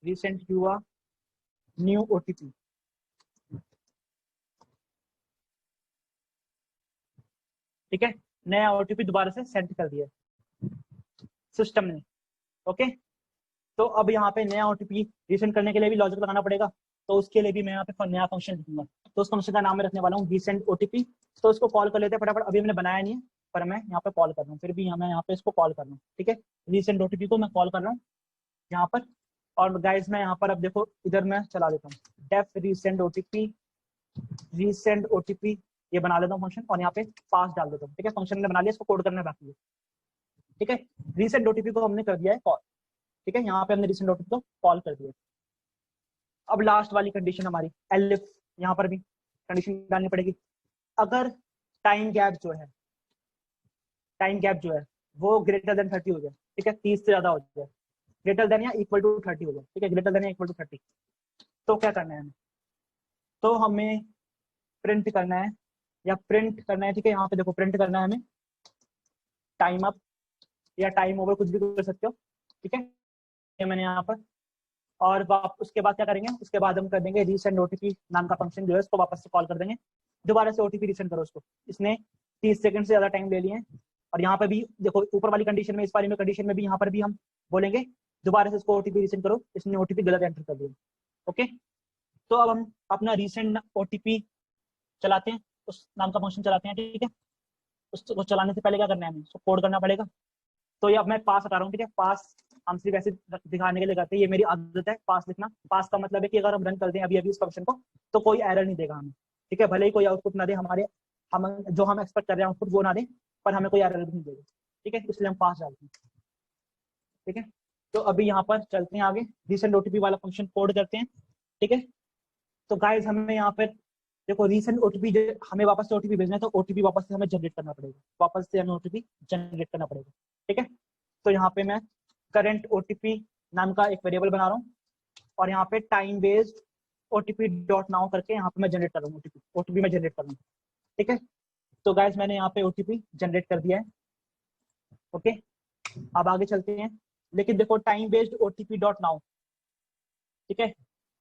resent you a new OTP. ठीक है, नया ओटीपी दोबारा से सेंड कर दिया सिस्टम ने। ओके, तो अब यहाँ पे नया ओटीपी रीसेंड करने के लिए भी लॉजिक लगाना पड़ेगा, तो उसके लिए भी मैं यहाँ पे नया फंक्शन लिखूंगा। तो उस फंक्शन का नाम मैं रखने वाला हूँ रीसेंड ओटीपी। तो उसको कॉल कर लेते हैं फटाफट, अभी मैंने बनाया नहीं है पर मैं यहाँ पे कॉल कर रहा हूँ, फिर भी मैं यहाँ पे इसको कॉल कर रहा हूँ। ठीक है, रीसेंड ओटीपी को मैं कॉल कर रहा हूँ यहाँ पर। और गाइज मैं यहाँ पर अब देखो इधर मैं चला देता हूँ def resend OTP, resend OTP ये बना लेता हूँ फंक्शन, और यहाँ पे पास डाल देता हूँ। ठीक है, फंक्शन ने बना लिया, इसको कोड करना बाकी है। ठीक है, रीसेंड ओटीपी को हमने कर दिया है कॉल। ठीक है, यहाँ पे हमने रीसेंट ओटीपी को कॉल कर दिया। अब लास्ट वाली कंडीशन हमारी एलिफ, यहाँ पर भी कंडीशन डालनी पड़ेगी। अगर टाइम गैप जो है, टाइम गैप जो है वो ग्रेटर देन 30 हो जाए, ठीक है, 30 से ज्यादा हो जाए, ग्रेटर देन या इक्वल टू 30 हो जाए, ठीक है, ग्रेटर देन या इक्वल टू 30, तो क्या करना है हमें? तो हमें प्रिंट करना है, या प्रिंट करना है। ठीक है, यहाँ पे देखो प्रिंट करना है हमें टाइम अप या टाइम ओवर, कुछ भी कर सकते हो। ठीक है, ये मैंने यहाँ पर, और उसके बाद क्या करेंगे, उसके बाद हम कर देंगे रीसेंड ओटीपी नाम का फंक्शन जो है उसको वापस से कॉल कर देंगे, दोबारा से ओटीपी रीसेंड करो उसको। इसने 30 सेकंड से ज्यादा टाइम ले लिए हैं। और यहाँ पे भी देखो ऊपर वाली कंडीशन में, इस वाली में कंडीशन में भी यहाँ पर भी हम बोलेंगे दोबारा से इसको ओटीपी रीसेंड करो, इसने ओटीपी गलत एंटर कर दिया। ओके, तो अब हम अपना रीसेंड ओटीपी चलाते हैं, उस नाम का फंक्शन चलाते हैं। ठीक है, उसको चलाने से पहले क्या करना है, हमें उसको कोड करना पड़ेगा। तो ये अब मैं पास हटा रहा हूँ। ठीक है, पास हम सिर्फ ऐसे दिखाने के लिए करते हैं, ये मेरी आदत है पास लिखना। पास का मतलब है कि अगर हम रन कर दें अभी अभी इस फंक्शन को तो कोई एरर नहीं देगा हमें। ठीक है, भले ही कोई आउटपुट ना दे हमारे, हम जो हम एक्सपेक्ट कर रहे हैं आउटपुट वो ना दे, पर हमें कोई एरर भी नहीं देगा। ठीक है, इसलिए हम पास डालते हैं। ठीक है, तो अभी यहाँ पर चलते हैं आगे, रीसेंट ओटीपी वाला फंक्शन कोड करते हैं। ठीक है, तो गाइज हमें यहाँ पर देखो रीसेंट ओटीपी, हमें वापस से ओटीपी भेजना है, तो ओटीपी वापस से हमें जनरेट करना पड़ेगा, वापस से हमें ओटीपी जनरेट करना पड़ेगा। ठीक है, तो यहाँ पे मैं करंट ओटीपी नाम का एक वेरिएबल बना रहा हूँ, और यहाँ पे time based OTP dot now करके यहाँ पे मैं जनरेट कर रहा हूँ, ओटीपी मैं जनरेट कर रहा हूँ। ठीक है, तो गाइज मैंने यहाँ पे ओटीपी जनरेट कर दिया है। ओके, अब आगे चलते हैं, लेकिन देखो time based OTP dot now, ठीक है,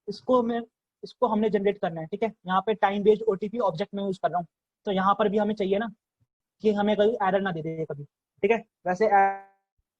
इसको मैं, इसको हमने जनरेट करना है। ठीक है, यहाँ पे टाइम बेस्ड ओटीपी ऑब्जेक्ट में यूज कर रहा हूँ, तो यहाँ पर भी हमें चाहिए ना कि हमें कोई एरर ना दे दे कभी। ठीक है, वैसे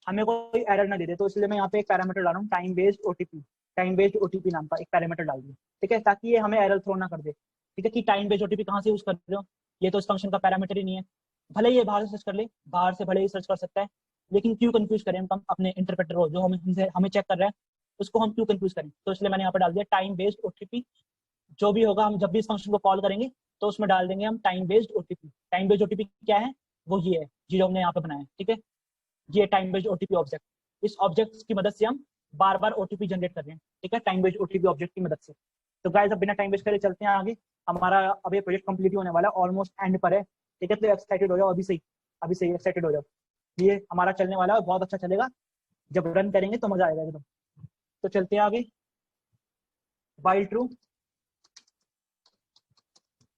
हमें कोई एरर ना दे दे, तो इसलिए मैं यहाँ पे एक पैरामीटर डाल रहा हूँ time based OTP, time based OTP नाम का एक पैरामीटर डाल दिया। ठीक है, ताकि ये हमें एरर थ्रो ना कर दे। ठीक है, कि टाइम बेस्ड ओटीपी कहाँ से यूज कर रहे हो, ये तो इस फंक्शन का पैरामीटर ही नहीं है। भले ये बाहर से सर्च कर ले, बाहर से भले ही सर्च कर सकता है, लेकिन क्यों कंफ्यूज करें हम अपने इंटरप्रेटर को जो हमें चेक कर रहा है, उसको हम क्यों कंफ्यूज करें। तो इसलिए मैंने यहाँ पर डाल दिया टाइम बेस्ड ओटीपी। जो भी होगा हम जब भी इस फंक्शन को कॉल करेंगे तो उसमें डाल देंगे हम time based OTP. Time based OTP क्या है, वो ये है जो हमने यहाँ पे बनाया है। ठीक है, ये टाइम बेस्ड ओटीपी ऑब्जेक्ट, इस ऑब्जेक्ट की मदद से हम बार बार ओटीपी जनरेट कर रहे हैं। ठीक है, टाइम बेस्ड ओटीपी ऑब्जेक्ट की मदद से। तो गाइस अब बिना टाइम वेस्ट करे चलते हैं आगे, हमारा अब ये प्रोजेक्ट कंप्लीट होने वाला है, ऑलमोस्ट एंड पर है। ठीक है, तो एक्साइटेड हो जाओ अभी सही, अभी सही एक्साइटेड हो जाओ, ये हमारा चलने वाला है, बहुत अच्छा चलेगा, जब रन करेंगे तो मजा आएगा एकदम। तो चलते हैं आगे, वाइल ट्रू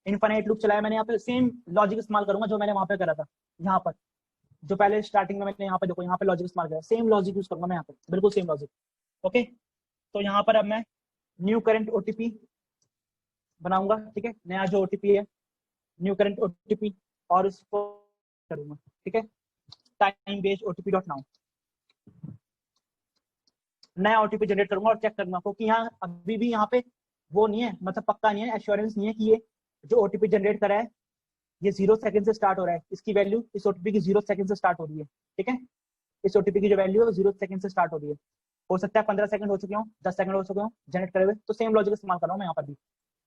इनफाइनाइट लूप चलाया मैंने यहाँ पे, सेम लॉजिक इस्तेमाल करूंगा जो मैंने वहां पे करा था, यहाँ पर जो पहले स्टार्टिंग में मैंने यहाँ पे देखो यहाँ पे लॉजिक इस्तेमाल करा, सेम लॉजिक यूज करूंगा मैं यहाँ पे, बिल्कुल सेम लॉजिक। ओके, तो यहाँ पर अब मैं न्यू करंट ओटीपी बनाऊंगा। ठीक है, नया जो ओटीपी है न्यू करंट ओटीपी, और इसको करूंगा। ठीक है, time based OTP dot now, नया ओटीपी जनरेट करूंगा और चेक करूंगा, क्योंकि यहाँ अभी भी यहाँ पे वो नहीं है, मतलब पक्का नहीं है, एश्योरेंस नहीं है कि ये जो ओटीपी जनरेट करा है ये 0 सेकंड से स्टार्ट हो रहा है, इसकी वैल्यू इस ओटीपी की 0 सेकंड से स्टार्ट हो रही है। ठीक है, इस ओटीपी की जो वैल्यू है वो 0 सेकंड से स्टार्ट हो रही है, हो सकता है 15 सेकंड हो चुके हो, 10 सेकंड हो चुके हो जनरेट करे हुए, तो सेम लॉजिक इस्तेमाल कर रहा हूँ मैं यहाँ पर भी।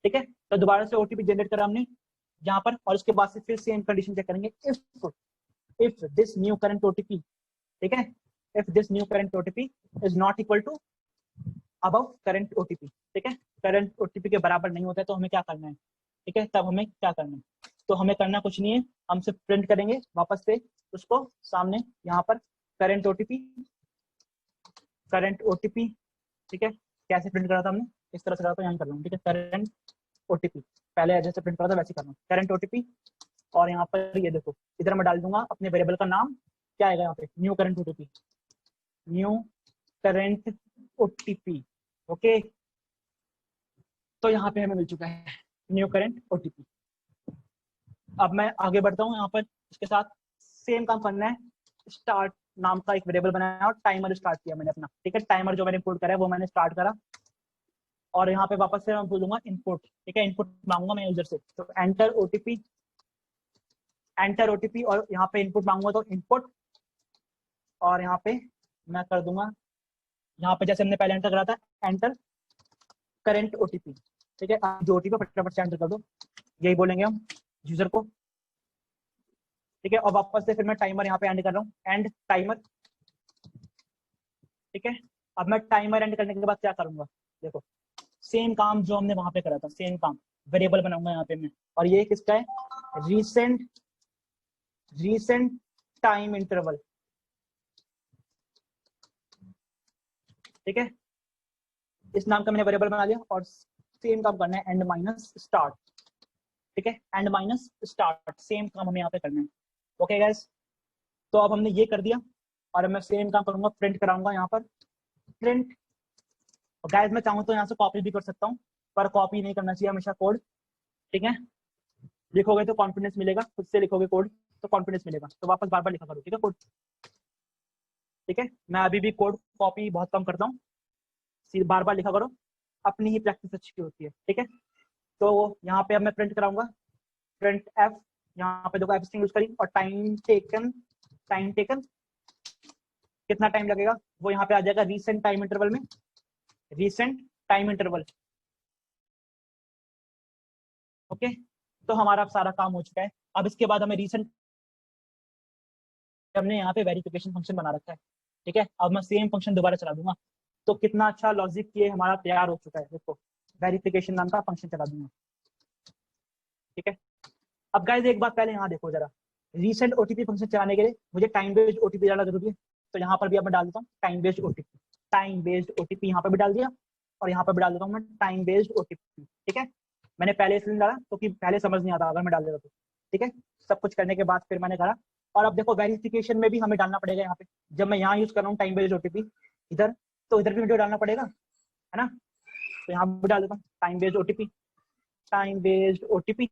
ठीक है, तो दोबारा से ओटीपी जनरेट करा हमने यहाँ पर, और उसके बाद से फिर सेम कंडीशन चेक करेंगे, if this new current OTP, ठीक है, if this new current OTP is not equal to above current OTP. ठीक है, करंट ओटीपी के बराबर नहीं होता है तो हमें क्या करना है। ठीक है, तब हमें क्या करना है, तो हमें करना कुछ नहीं है, हम सिर्फ प्रिंट करेंगे वापस से उसको सामने यहाँ पर, करंट ओटीपी, करंट ओटीपी। ठीक है, कैसे प्रिंट करा था हमने, इस तरह से करा था, यहाँ कर रहा हूँ। ठीक है, करंट ओटीपी, पहले जैसे प्रिंट करा था वैसे करना, करंट ओटीपी और यहाँ पर ये देखो इधर मैं डाल दूंगा अपने वेरिएबल का नाम, क्या आएगा यहाँ पे, new current OTP, new current OTP. Okay, तो यहाँ पे हमें मिल चुका है न्यू करंट ओटीपी। अब मैं आगे बढ़ता हूँ यहाँ पर, इसके साथ सेम काम करना है। स्टार्ट नाम का एक वेरिएबल बनाया और टाइमर स्टार्ट किया मैंने अपना, ठीक है। टाइमर जो मैंने इंपोर्ट करा है वो मैंने स्टार्ट करा, और यहाँ पे वापस से मैं बोलूंगा इनपुट, ठीक है। इनपुट मांगूंगा मैं यूजर से, तो एंटर ओटीपी, एंटर ओटीपी, और यहाँ पे इनपुट मांगूंगा तो इनपुट, और यहाँ पे मैं कर दूंगा, यहाँ पे जैसे हमने पहले एंटर करा था, एंटर करंट ओटीपी, ठीक है। जो ओटीपी फटाफट से एंटर कर दो, यही बोलेंगे हम यूजर को, ठीक है। और वापस से फिर मैं टाइमर यहाँ पे एंड कर रहा हूँ, एंड टाइमर, ठीक है। अब मैं टाइमर एंड करने के बाद क्या करूंगा, देखो सेम काम जो हमने वहां पे करा था, सेम काम, वेरिएबल बनाऊंगा यहाँ पे मैं, और ये किसका है, रीसेंट, रीसेंट टाइम इंटरवल, ठीक है। इस नाम का मैंने वेरिएबल बना लिया, और सेम काम करना है, एंड माइनस स्टार्ट, ठीक है। एंड माइनस स्टार्ट, सेम काम हमें यहाँ पे करना है। ओके गाइस, तो अब हमने ये कर दिया, और मैं सेम काम करूंगा, प्रिंट कराऊंगा यहाँ पर, प्रिंट। गाइस मैं चाहूँ तो यहाँ से कॉपी भी कर सकता हूँ, पर कॉपी नहीं करना चाहिए हमेशा कोड, ठीक है। लिखोगे तो कॉन्फिडेंस मिलेगा, खुद से लिखोगे कोड तो कॉन्फिडेंस मिलेगा, तो वापस बार बार लिखा करो, ठीक है कोड, ठीक है। मैं अभी भी कोड कॉपी बहुत कम करता हूँ, बार बार लिखा करो, अपनी ही प्रैक्टिस अच्छी होती है, ठीक है। तो यहाँ पे अब मैं प्रिंट कराऊंगा, प्रिंट एफ, यहाँ पे देखो एफ स्ट्रिंग यूज करी, और टाइम टेकन, टाइम टेकन कितना टाइम लगेगा वो यहाँ पे आ जाएगा रीसेंट टाइम इंटरवल में, रीसेंट टाइम इंटरवल। ओके, तो हमारा अब सारा काम हो चुका है। अब इसके बाद हमें रीसेंट, हमने यहाँ पे वेरिफिकेशन फंक्शन बना रखा है, ठीक है। अब मैं सेम फंक्शन दोबारा चला दूंगा, तो कितना अच्छा लॉजिक ये हमारा तैयार हो चुका है, देखो वेरिफिकेशन नाम का फंक्शन चला दूंगा, ठीक है। अब गाइस एक बात पहले यहाँ देखो जरा, रीसेंट ओटीपी फंक्शन चलाने के लिए मुझे टाइम बेस्ड ओटीपी डालना जरूरी है, तो यहाँ पर भी अब मैं डाल देता हूँ time based OTP, time based OTP यहाँ पर भी डाल दिया, और यहाँ पर भी डाल देता हूँ मैं टाइम बेस्ड ओटीपी, ठीक है। मैंने पहले इसलिए डाला क्योंकि पहले समझ नहीं आता अगर मैं डाल देता तो, ठीक है। सब कुछ करने के बाद फिर मैंने करा, और अब देखो वेरिफिकेशन में भी हमें डालना पड़ेगा यहाँ पे, जब मैं यहाँ यूज कर रहा हूँ टाइम बेस्ड ओटीपी इधर, तो इधर भी मुझे डालना पड़ेगा, है ना। तो यहाँ भी डाल देता हूँ time based OTP, time based OTP,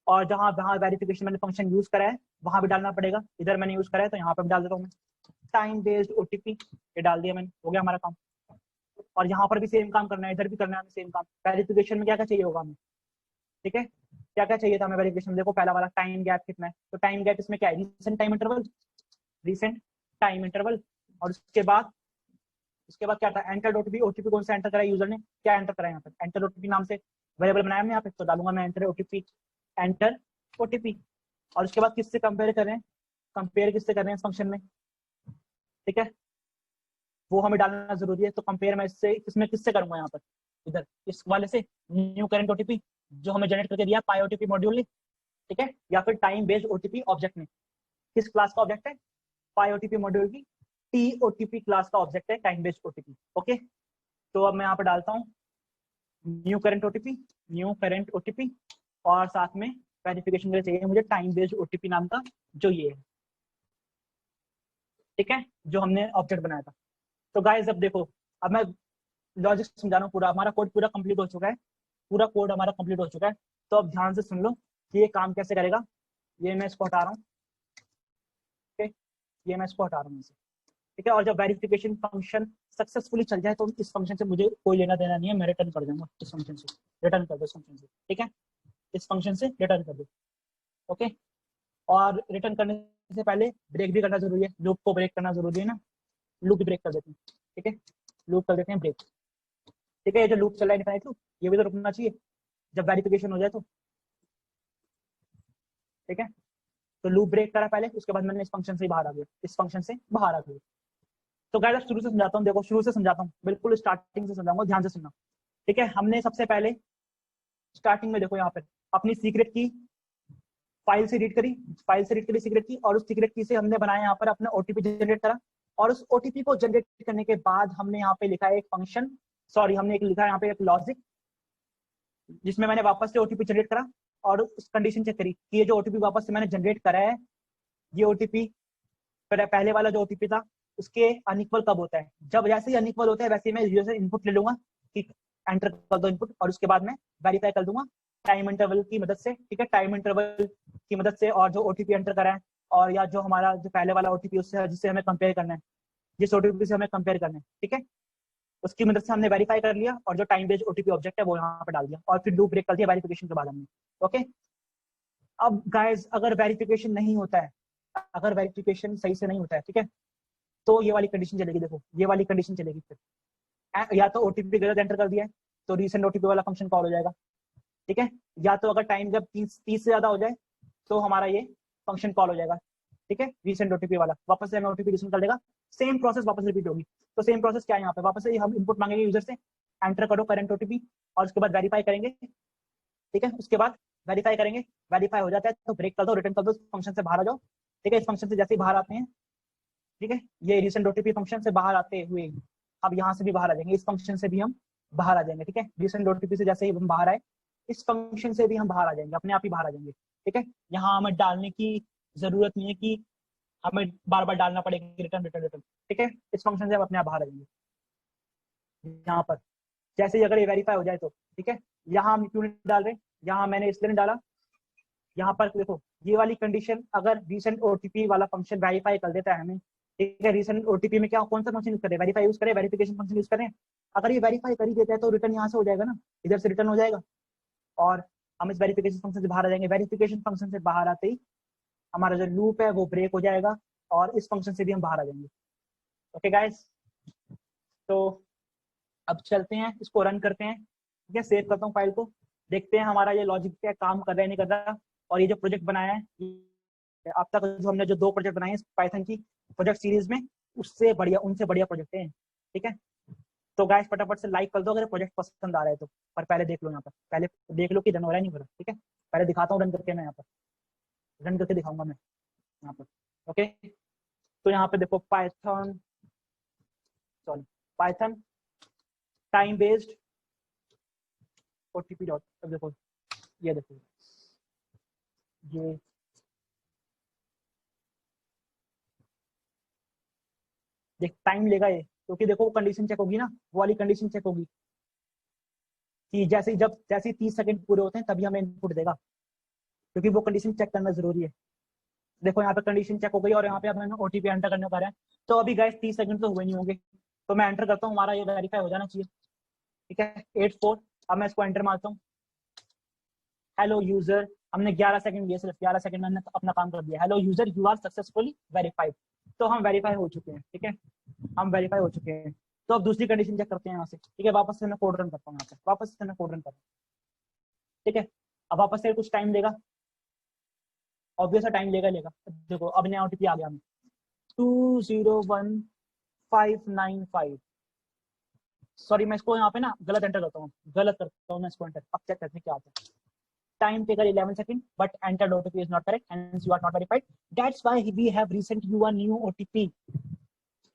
और जहां जहां वेरिफिकेशन मैंने फंक्शन यूज करा है वहां भी डालना पड़ेगा, इधर मैंने यूज करा है तो यहाँ पे भी डाल देता हूँ मैं टाइम बेस्ड ओटीपी, ये डाल दिया मैंने, हो गया हमारा काम। और यहाँ पर भी सेम काम करना है, इधर भी करना है हमें सेम काम। वेरिफिकेशन में क्या क्या चाहिए होगा हमें, ठीक है, क्या क्या चाहिए था हमें वेरिफिकेशन में, देखो पहला वाला टाइम गैप कितना है, तो टाइम गैप इसमें क्या है, recent time interval, recent time interval. और उसके बाद क्या था, एंटर ओटीपी, ओटीपी कौन सा एंटर करा यूजर ने, क्या एंटर करा यहाँ पर, एंटर ओटीपी नाम से वेरिएबल बनाया हमने यहाँ पे, तो डालूंगा मैं एंटर ओटीपी, एंटर ओटीपी। और उसके बाद किससे कंपेयर कर रहे हैं, कंपेयर किससे कर रहे हैं इस फंक्शन में, ठीक है, वो हमें डालना जरूरी है। तो कंपेयर मैं इससे, इसमें किससे करूंगा यहाँ पर, इधर इस वाले से, न्यू करंट ओटीपी जो हमें जनरेट करके दिया पाई ओटीपी मॉड्यूल ने, ठीक है, या फिर टाइम बेस्ड ओटीपी ऑब्जेक्ट में, किस क्लास का ऑब्जेक्ट है, पाई ओटीपी मॉड्यूल की टी ओटीपी क्लास का ऑब्जेक्ट है टाइम बेस्ड ओटीपी। ओके, तो अब मैं यहाँ पर डालता हूँ new current OTP, new current OTP, और साथ में वेरिफिकेशन के लिए चाहिए मुझे टाइम बेस्ड ओटीपी नाम का, जो ये है, ठीक है, जो हमने ऑब्जेक्ट बनाया था। तो गाइस अब देखो, अब मैं लॉजिक समझा रहा हूँ, पूरा हमारा कोड पूरा कंप्लीट हो चुका है, पूरा कोड हमारा कंप्लीट हो चुका है। तो अब ध्यान से सुन लो कि ये काम कैसे करेगा। ये मैं इसको हटा रहा हूँ, ठीक, ये मैं इसको हटा रहा हूँ, ठीक है। और जब वेरिफिकेशन फंक्शन सक्सेसफुली चल जाए तो इस फंक्शन से मुझे कोई लेना देना नहीं है, मैं रिटर्न कर दूंगा इस फंक्शन से, रिटर्न कर दो इस फंक्शन से, ठीक है, इस फंक्शन से रिटर्न कर दो। ओके, और रिटर्न करने से पहले ब्रेक भी करना जरूरी है, लूप को ब्रेक करना जरूरी है ना, लूप भी ब्रेक कर देते हैं, ठीक है, लूप कर देते हैं ब्रेक, ठीक है। ये जो लूप चल रहा है इनफाइनाइट लूप, ये भी तो रुकना चाहिए जब वेरिफिकेशन हो जाए तो, ठीक है। तो लूप ब्रेक करा पहले, उसके बाद मैंने इस फंक्शन से बाहर आ गया, इस फंक्शन से बाहर आ गया। तो गाइस शुरू से समझाता हूँ, देखो शुरू से समझाता हूँ, बिल्कुल स्टार्टिंग से समझाऊंगा, ध्यान से सुनना, ठीक है। हमने सबसे पहले स्टार्टिंग में देखो यहाँ पर अपनी सीक्रेट की फाइल से रीड करी, फाइल से रीड करी सीक्रेट की, और उस सीक्रेट की से हमने बनाया यहाँ पर अपना ओटीपी जनरेट करा, और उस ओटीपी को जनरेट करने के बाद हमने यहाँ पे लिखा है एक फंक्शन, सॉरी हमने एक लिखा है यहाँ पे एक लॉजिक, जिसमें मैंने वापस से ओटीपी जनरेट करा, और उस कंडीशन चेक करी कि ये जो ओटीपी वापस से मैंने जनरेट करा है, ये ओटीपी पहले वाला जो ओटीपी था उसके अनइक्वल कब होता है, जब जैसे ही अनइक्वल होता है वैसे ही मैं यूजर से इनपुट ले लूंगा कि एंटर कर दो इनपुट, और उसके बाद मैं वेरीफाई कर दूंगा टाइम इंटरवल की मदद से। ठीक है, टाइम इंटरवल की मदद से, और जो ओटीपी एंटर करा है और या जो हमारा जो पहले वाला ओटीपी उससे जिससे हमें कंपेयर करना है, जिस ओटीपी से हमें कंपेयर करना है, ठीक है, उसकी मदद से हमने वेरीफाई कर लिया और जो टाइम बेस्ड ओटीपी ऑब्जेक्ट है वो यहाँ पे डाल दिया और फिर लूप ब्रेक कर दिया वेरिफिकेशन के बाद हमने। ओके, अब गाइस अगर वेरिफिकेशन नहीं होता है, अगर वेरिफिकेशन सही से नहीं होता है, ठीक है, तो ये वाली कंडीशन चलेगी। देखो ये वाली कंडीशन चलेगी फिर, या तो ओटीपी गलत एंटर कर दिया है तो रीसेंट ओटीपी वाला फंक्शन कॉल हो जाएगा। ठीक है, या तो अगर टाइम जब 30 से ज्यादा हो जाए तो हमारा ये फंक्शन कॉल हो जाएगा। ठीक है, रीसेंट ओटीपी वाला वापस से हमें ओटीपी रीसेंट कर देगा, सेम प्रोसेस वापस रिपीट होगी। तो सेम प्रोसेस क्या है यहाँ पे, वापस से हम इनपुट मांगेंगे यूजर से, एंटर करो करंट ओटीपी, और उसके बाद वेरीफाई करेंगे। ठीक है, उसके बाद वेरीफाई करेंगे, वेरीफाई हो जाता है तो ब्रेक कर दो, रिटर्न कर दो, फंक्शन से बाहर आ जाओ। ठीक है, इस फंक्शन से जैसे ही बाहर आते हैं, ठीक है, ये रिसेंट ओटीपी फंक्शन से बाहर आते हुए अब यहाँ से भी बाहर आ जाएंगे, इस फंक्शन से भी हम बाहर आ जाएंगे। ठीक है, रिसेंट ओटीपी से जैसे ही हम बाहर आए, इस फंक्शन से भी हम बाहर आ जाएंगे, अपने आप ही बाहर आ जाएंगे। ठीक है, यहाँ हमें डालने की जरूरत नहीं है कि हमें बार बार डालना पड़ेगा रिटर्न रिटर्न रिटर्न। ठीक है, इस फंक्शन से हम अपने आप बाहर आ जाएंगे यहाँ पर, जैसे ही अगर ये वेरीफाई हो जाए तो। ठीक है, यहाँ हम क्यों नहीं डाल रहे, यहाँ मैंने इसलिए नहीं डाला, यहाँ पर देखो ये वाली कंडीशन अगर रिसेंट ओटीपी वाला फंक्शन वेरीफाई कर देता है हमें। ठीक है, रिसेंट ओटीपी में क्या कौन सा फंक्शन यूज करें, वेरीफाई यूज करें, वेरिफिकेशन फंक्शन यूज करें। अगर ये वेरीफाई कर ही देता है तो रिटर्न यहाँ से हो जाएगा ना, इधर से रिटर्न हो जाएगा और हम इस वेरिफिकेशन फंक्शन से बाहर आ जाएंगे। वेरिफिकेशन फंक्शन से बाहर आते ही हमारा जो लूप है वो ब्रेक हो जाएगा और इस फंक्शन से भी हम बाहर आ जाएंगे। ओके गाइस, तो अब चलते हैं, इसको रन करते हैं। ठीक है, सेव करता हूँ फाइल को, देखते हैं हमारा ये लॉजिक क्या काम कर रहा है नहीं कर रहा। और ये जो प्रोजेक्ट बनाया है, अब तक जो हमने जो 2 प्रोजेक्ट बनाए हैं पाइथन की प्रोजेक्ट सीरीज में, उससे बढ़िया, उनसे बढ़िया प्रोजेक्ट है। ठीक है, तो गाइस फटाफट से लाइक कर दो अगर प्रोजेक्ट पसंद आ रहा है तो, पर पहले देख लो यहाँ पर, पहले देख लो कि रन हो रहा है नहीं हो रहा। ठीक है, पहले दिखाता हूँ रन करके, मैं यहाँ पर रन करके दिखाऊंगा मैं यहाँ पर। ओके, तो यहाँ पे देखो Python, sorry, Python time based OTP dot, अब देखो ये देखो ये देख टाइम लेगा ये, क्योंकि देखो वो कंडीशन चेक होगी ना, वो वाली कंडीशन चेक होगी कि जैसे ही 30 सेकंड पूरे होते हैं तभी हमें इनपुट देगा, क्योंकि वो कंडीशन चेक करना जरूरी है। देखो यहाँ पे कंडीशन चेक हो गई और यहाँ पे अब हमें ओटीपी एंटर करने का है। तो अभी गाइस 30 सेकंड तो हुए नहीं होंगे, तो मैं एंटर करता हूँ, हमारा ये वेरीफाई हो जाना चाहिए। ठीक है, 84, अब मैं इसको एंटर मारता हूँ, हेलो यूजर, हमने 11 सेकंड लिए, सिर्फ 11 सेकंड में हमने अपना काम कर दिया, hello user you are successfully verified. तो हम वेरीफाई हो चुके हैं। ठीक है, हम वेरीफाई हो चुके हैं। तो अब दूसरी कंडीशन चेक करते हैं यहाँ से। ठीक है, वापस से मैं कोड रन करता हूँ, यहाँ पे वापस से मैं कोड रन करता हूँ। ठीक है, अब वापस से कुछ टाइम लेगा, ऑब्वियस टाइम लेगा लेगा। देखो अब नया ओटीपी आ गया हमें 201595। सॉरी, मैं इसको यहाँ पे ना गलत एंटर करता हूँ, गलत करता हूँ मैं इसको एंटर। अब चेक करते हैं क्या आता है। Time taker 11 seconds, but entered OTP is not correct, hence you are not verified. That's why we have resent you a new OTP.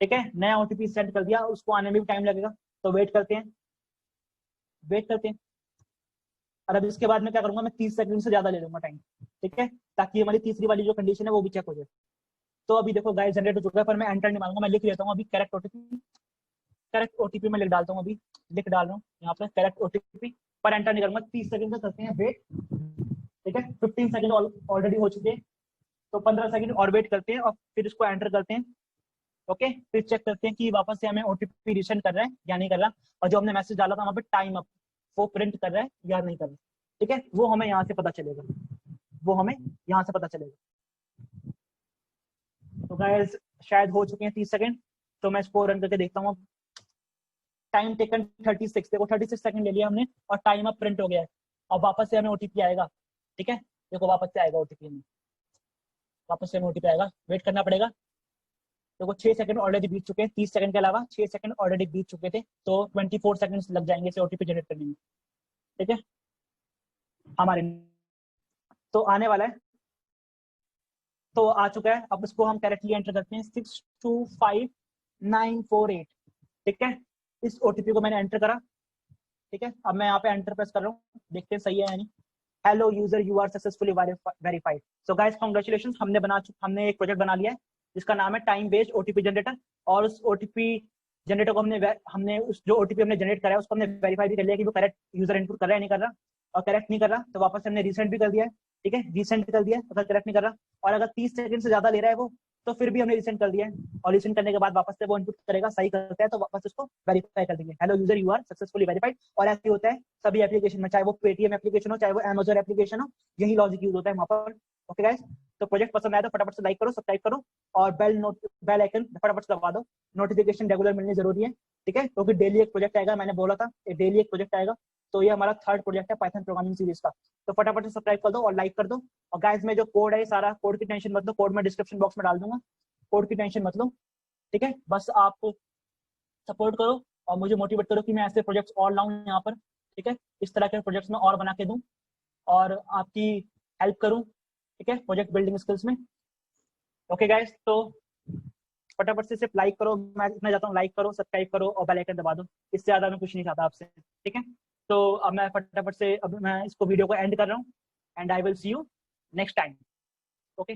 ठीक है, नया OTP सेंड कर दिया, उसको आने में भी टाइम लगेगा, तो वेट करते हैं, वेट करते हैं। और अब इसके बाद मैं क्या करूंगा, मैं 30 सेकंड से ज्यादा ले लूंगा टाइम। ठीक है, ताकि हमारी तीसरी वाली जो कंडीशन है वो भी चेक हो जाए। तो अभी देखो गाइस जनरेट हो चुका है, पर मैं एंटर नहीं मारूंगा, मैं लिख लेता हूँ अभी करेक्ट ओटीपी। करेक्ट ओटीपी में लिख डालता हूँ, अभी लिख डाल रहा हूँ यहाँ पे करेक्ट ओटीपी, पर एंटर नहीं करूंगा। 30 सेकंड का करते हैं वेट। ठीक है, 15 सेकंड ऑलरेडी हो चुके हैं, तो 15 सेकंड और वेट करते हैं और फिर इसको एंटर करते हैं। ओके, फिर चेक करते हैं कि वापस से हमें ओटीपी रिसेंड कर रहा है या नहीं कर रहा, और जो हमने मैसेज डाला था वहाँ पे टाइम अप वो प्रिंट कर रहा है या नहीं कर रहा। ठीक है, वो हमें यहाँ से पता चलेगा, वो हमें यहाँ से पता चलेगा। तो गाइस शायद हो चुके हैं 30 सेकंड, तो मैं इसको रन करके देखता हूँ। टाइम टेकन 36, देखो 36 सेकंड ले लिया हमने और टाइम अप प्रिंट हो गया है, और वापस से हमें ओटीपी आएगा। ठीक है, देखो वापस से आएगा ओटीपी में, वापस से हमें ओटीपी आएगा, वेट करना पड़ेगा। देखो 6 सेकंड ऑलरेडी बीत चुके हैं, 30 सेकंड के अलावा 6 सेकंड ऑलरेडी बीत चुके थे, तो 24 सेकंड लग जाएंगे इसे ओटीपी जनरेट करने में। ठीक है, हमारे तो आने वाला है, तो आ चुका है। अब इसको हम करेक्टली एंटर करते हैं 625948। ठीक है, इस ओटीपी को मैंने एंटर करा। ठीक है, अब मैं यहाँ पे एंटर प्रेस कर रहा हूँ, देखते हैं सही है या नहीं। Hello user, you are successfully verified. So guys congratulations, हमने एक प्रोजेक्ट बना लिया है जिसका नाम है टाइम बेस्ड ओटीपी जनरेटर। और उस ओटीपी जनरेटर को हमने उस जो ओटीपी हमने जनरेट करा है उसको हमने वेरीफाई भी कर लिया कि वो करेक्ट यूजर इनपुट कर रहा है नहीं कर रहा। और करेक्ट नहीं कर रहा तो वापस हमने रीसेंट भी कर दिया है। ठीक है, रीसेंट कर दिया अगर करेक्ट नहीं कर रहा। और अगर 30 सेकंड से ज्यादा ले रहा है वो, तो फिर भी हमने रीसेंट कर दिया है। और रीसेंट करने के बाद वापस से वो इनपुट करेगा, सही करता है तो वापस उसको वेरीफाई कर देंगे, hello user, you are successfully verified. और ऐसे होता है सभी एप्लीकेशन में, चाहे वो पेटीएम एप्लीकेशन हो, चाहे वो अमेजन एप्लीकेशन हो, यही लॉजिक यूज होता है वहां पर। ओके गाइस, तो प्रोजेक्ट पसंद आया तो फटाफट से लाइक करो, सब्सक्राइब करो, और बेल आइकन फटाफट से दबा दो। नोटिफिकेशन रेगुलर मिलनी जरूरी है, ठीक है, क्योंकि डेली एक प्रोजेक्ट आएगा, मैंने बोला था डेली एक प्रोजेक्ट आएगा। तो ये हमारा थर्ड प्रोजेक्ट है पाइथन प्रोग्रामिंग सीरीज का। तो फटाफट से सब्सक्राइब कर दो और लाइक कर दो। और गाइस में जो कोड है, सारा कोड की टेंशन मत लो, कोड में डिस्क्रिप्शन बॉक्स में डाल दूंगा, कोड की टेंशन मत लो। ठीक है, बस आप सपोर्ट करो और मुझे मोटिवेट करो कि मैं ऐसे प्रोजेक्ट्स और लाऊं यहाँ पर। ठीक है, इस तरह के प्रोजेक्ट्स में और बना के दूं और आपकी हेल्प करूं, ठीक है, प्रोजेक्ट बिल्डिंग स्किल्स में। ओके गाइस, तो फटाफट से सिर्फ लाइक करो, मैं इतना चाहता हूँ, लाइक करो, सब्सक्राइब करो और बेल आइकन दबा दो। इससे ज्यादा मैं कुछ नहीं चाहता आपसे, ठीक है। तो अब मैं फटाफट से, अब मैं इसको वीडियो को एंड कर रहा हूँ, and I will see you next time. Okay.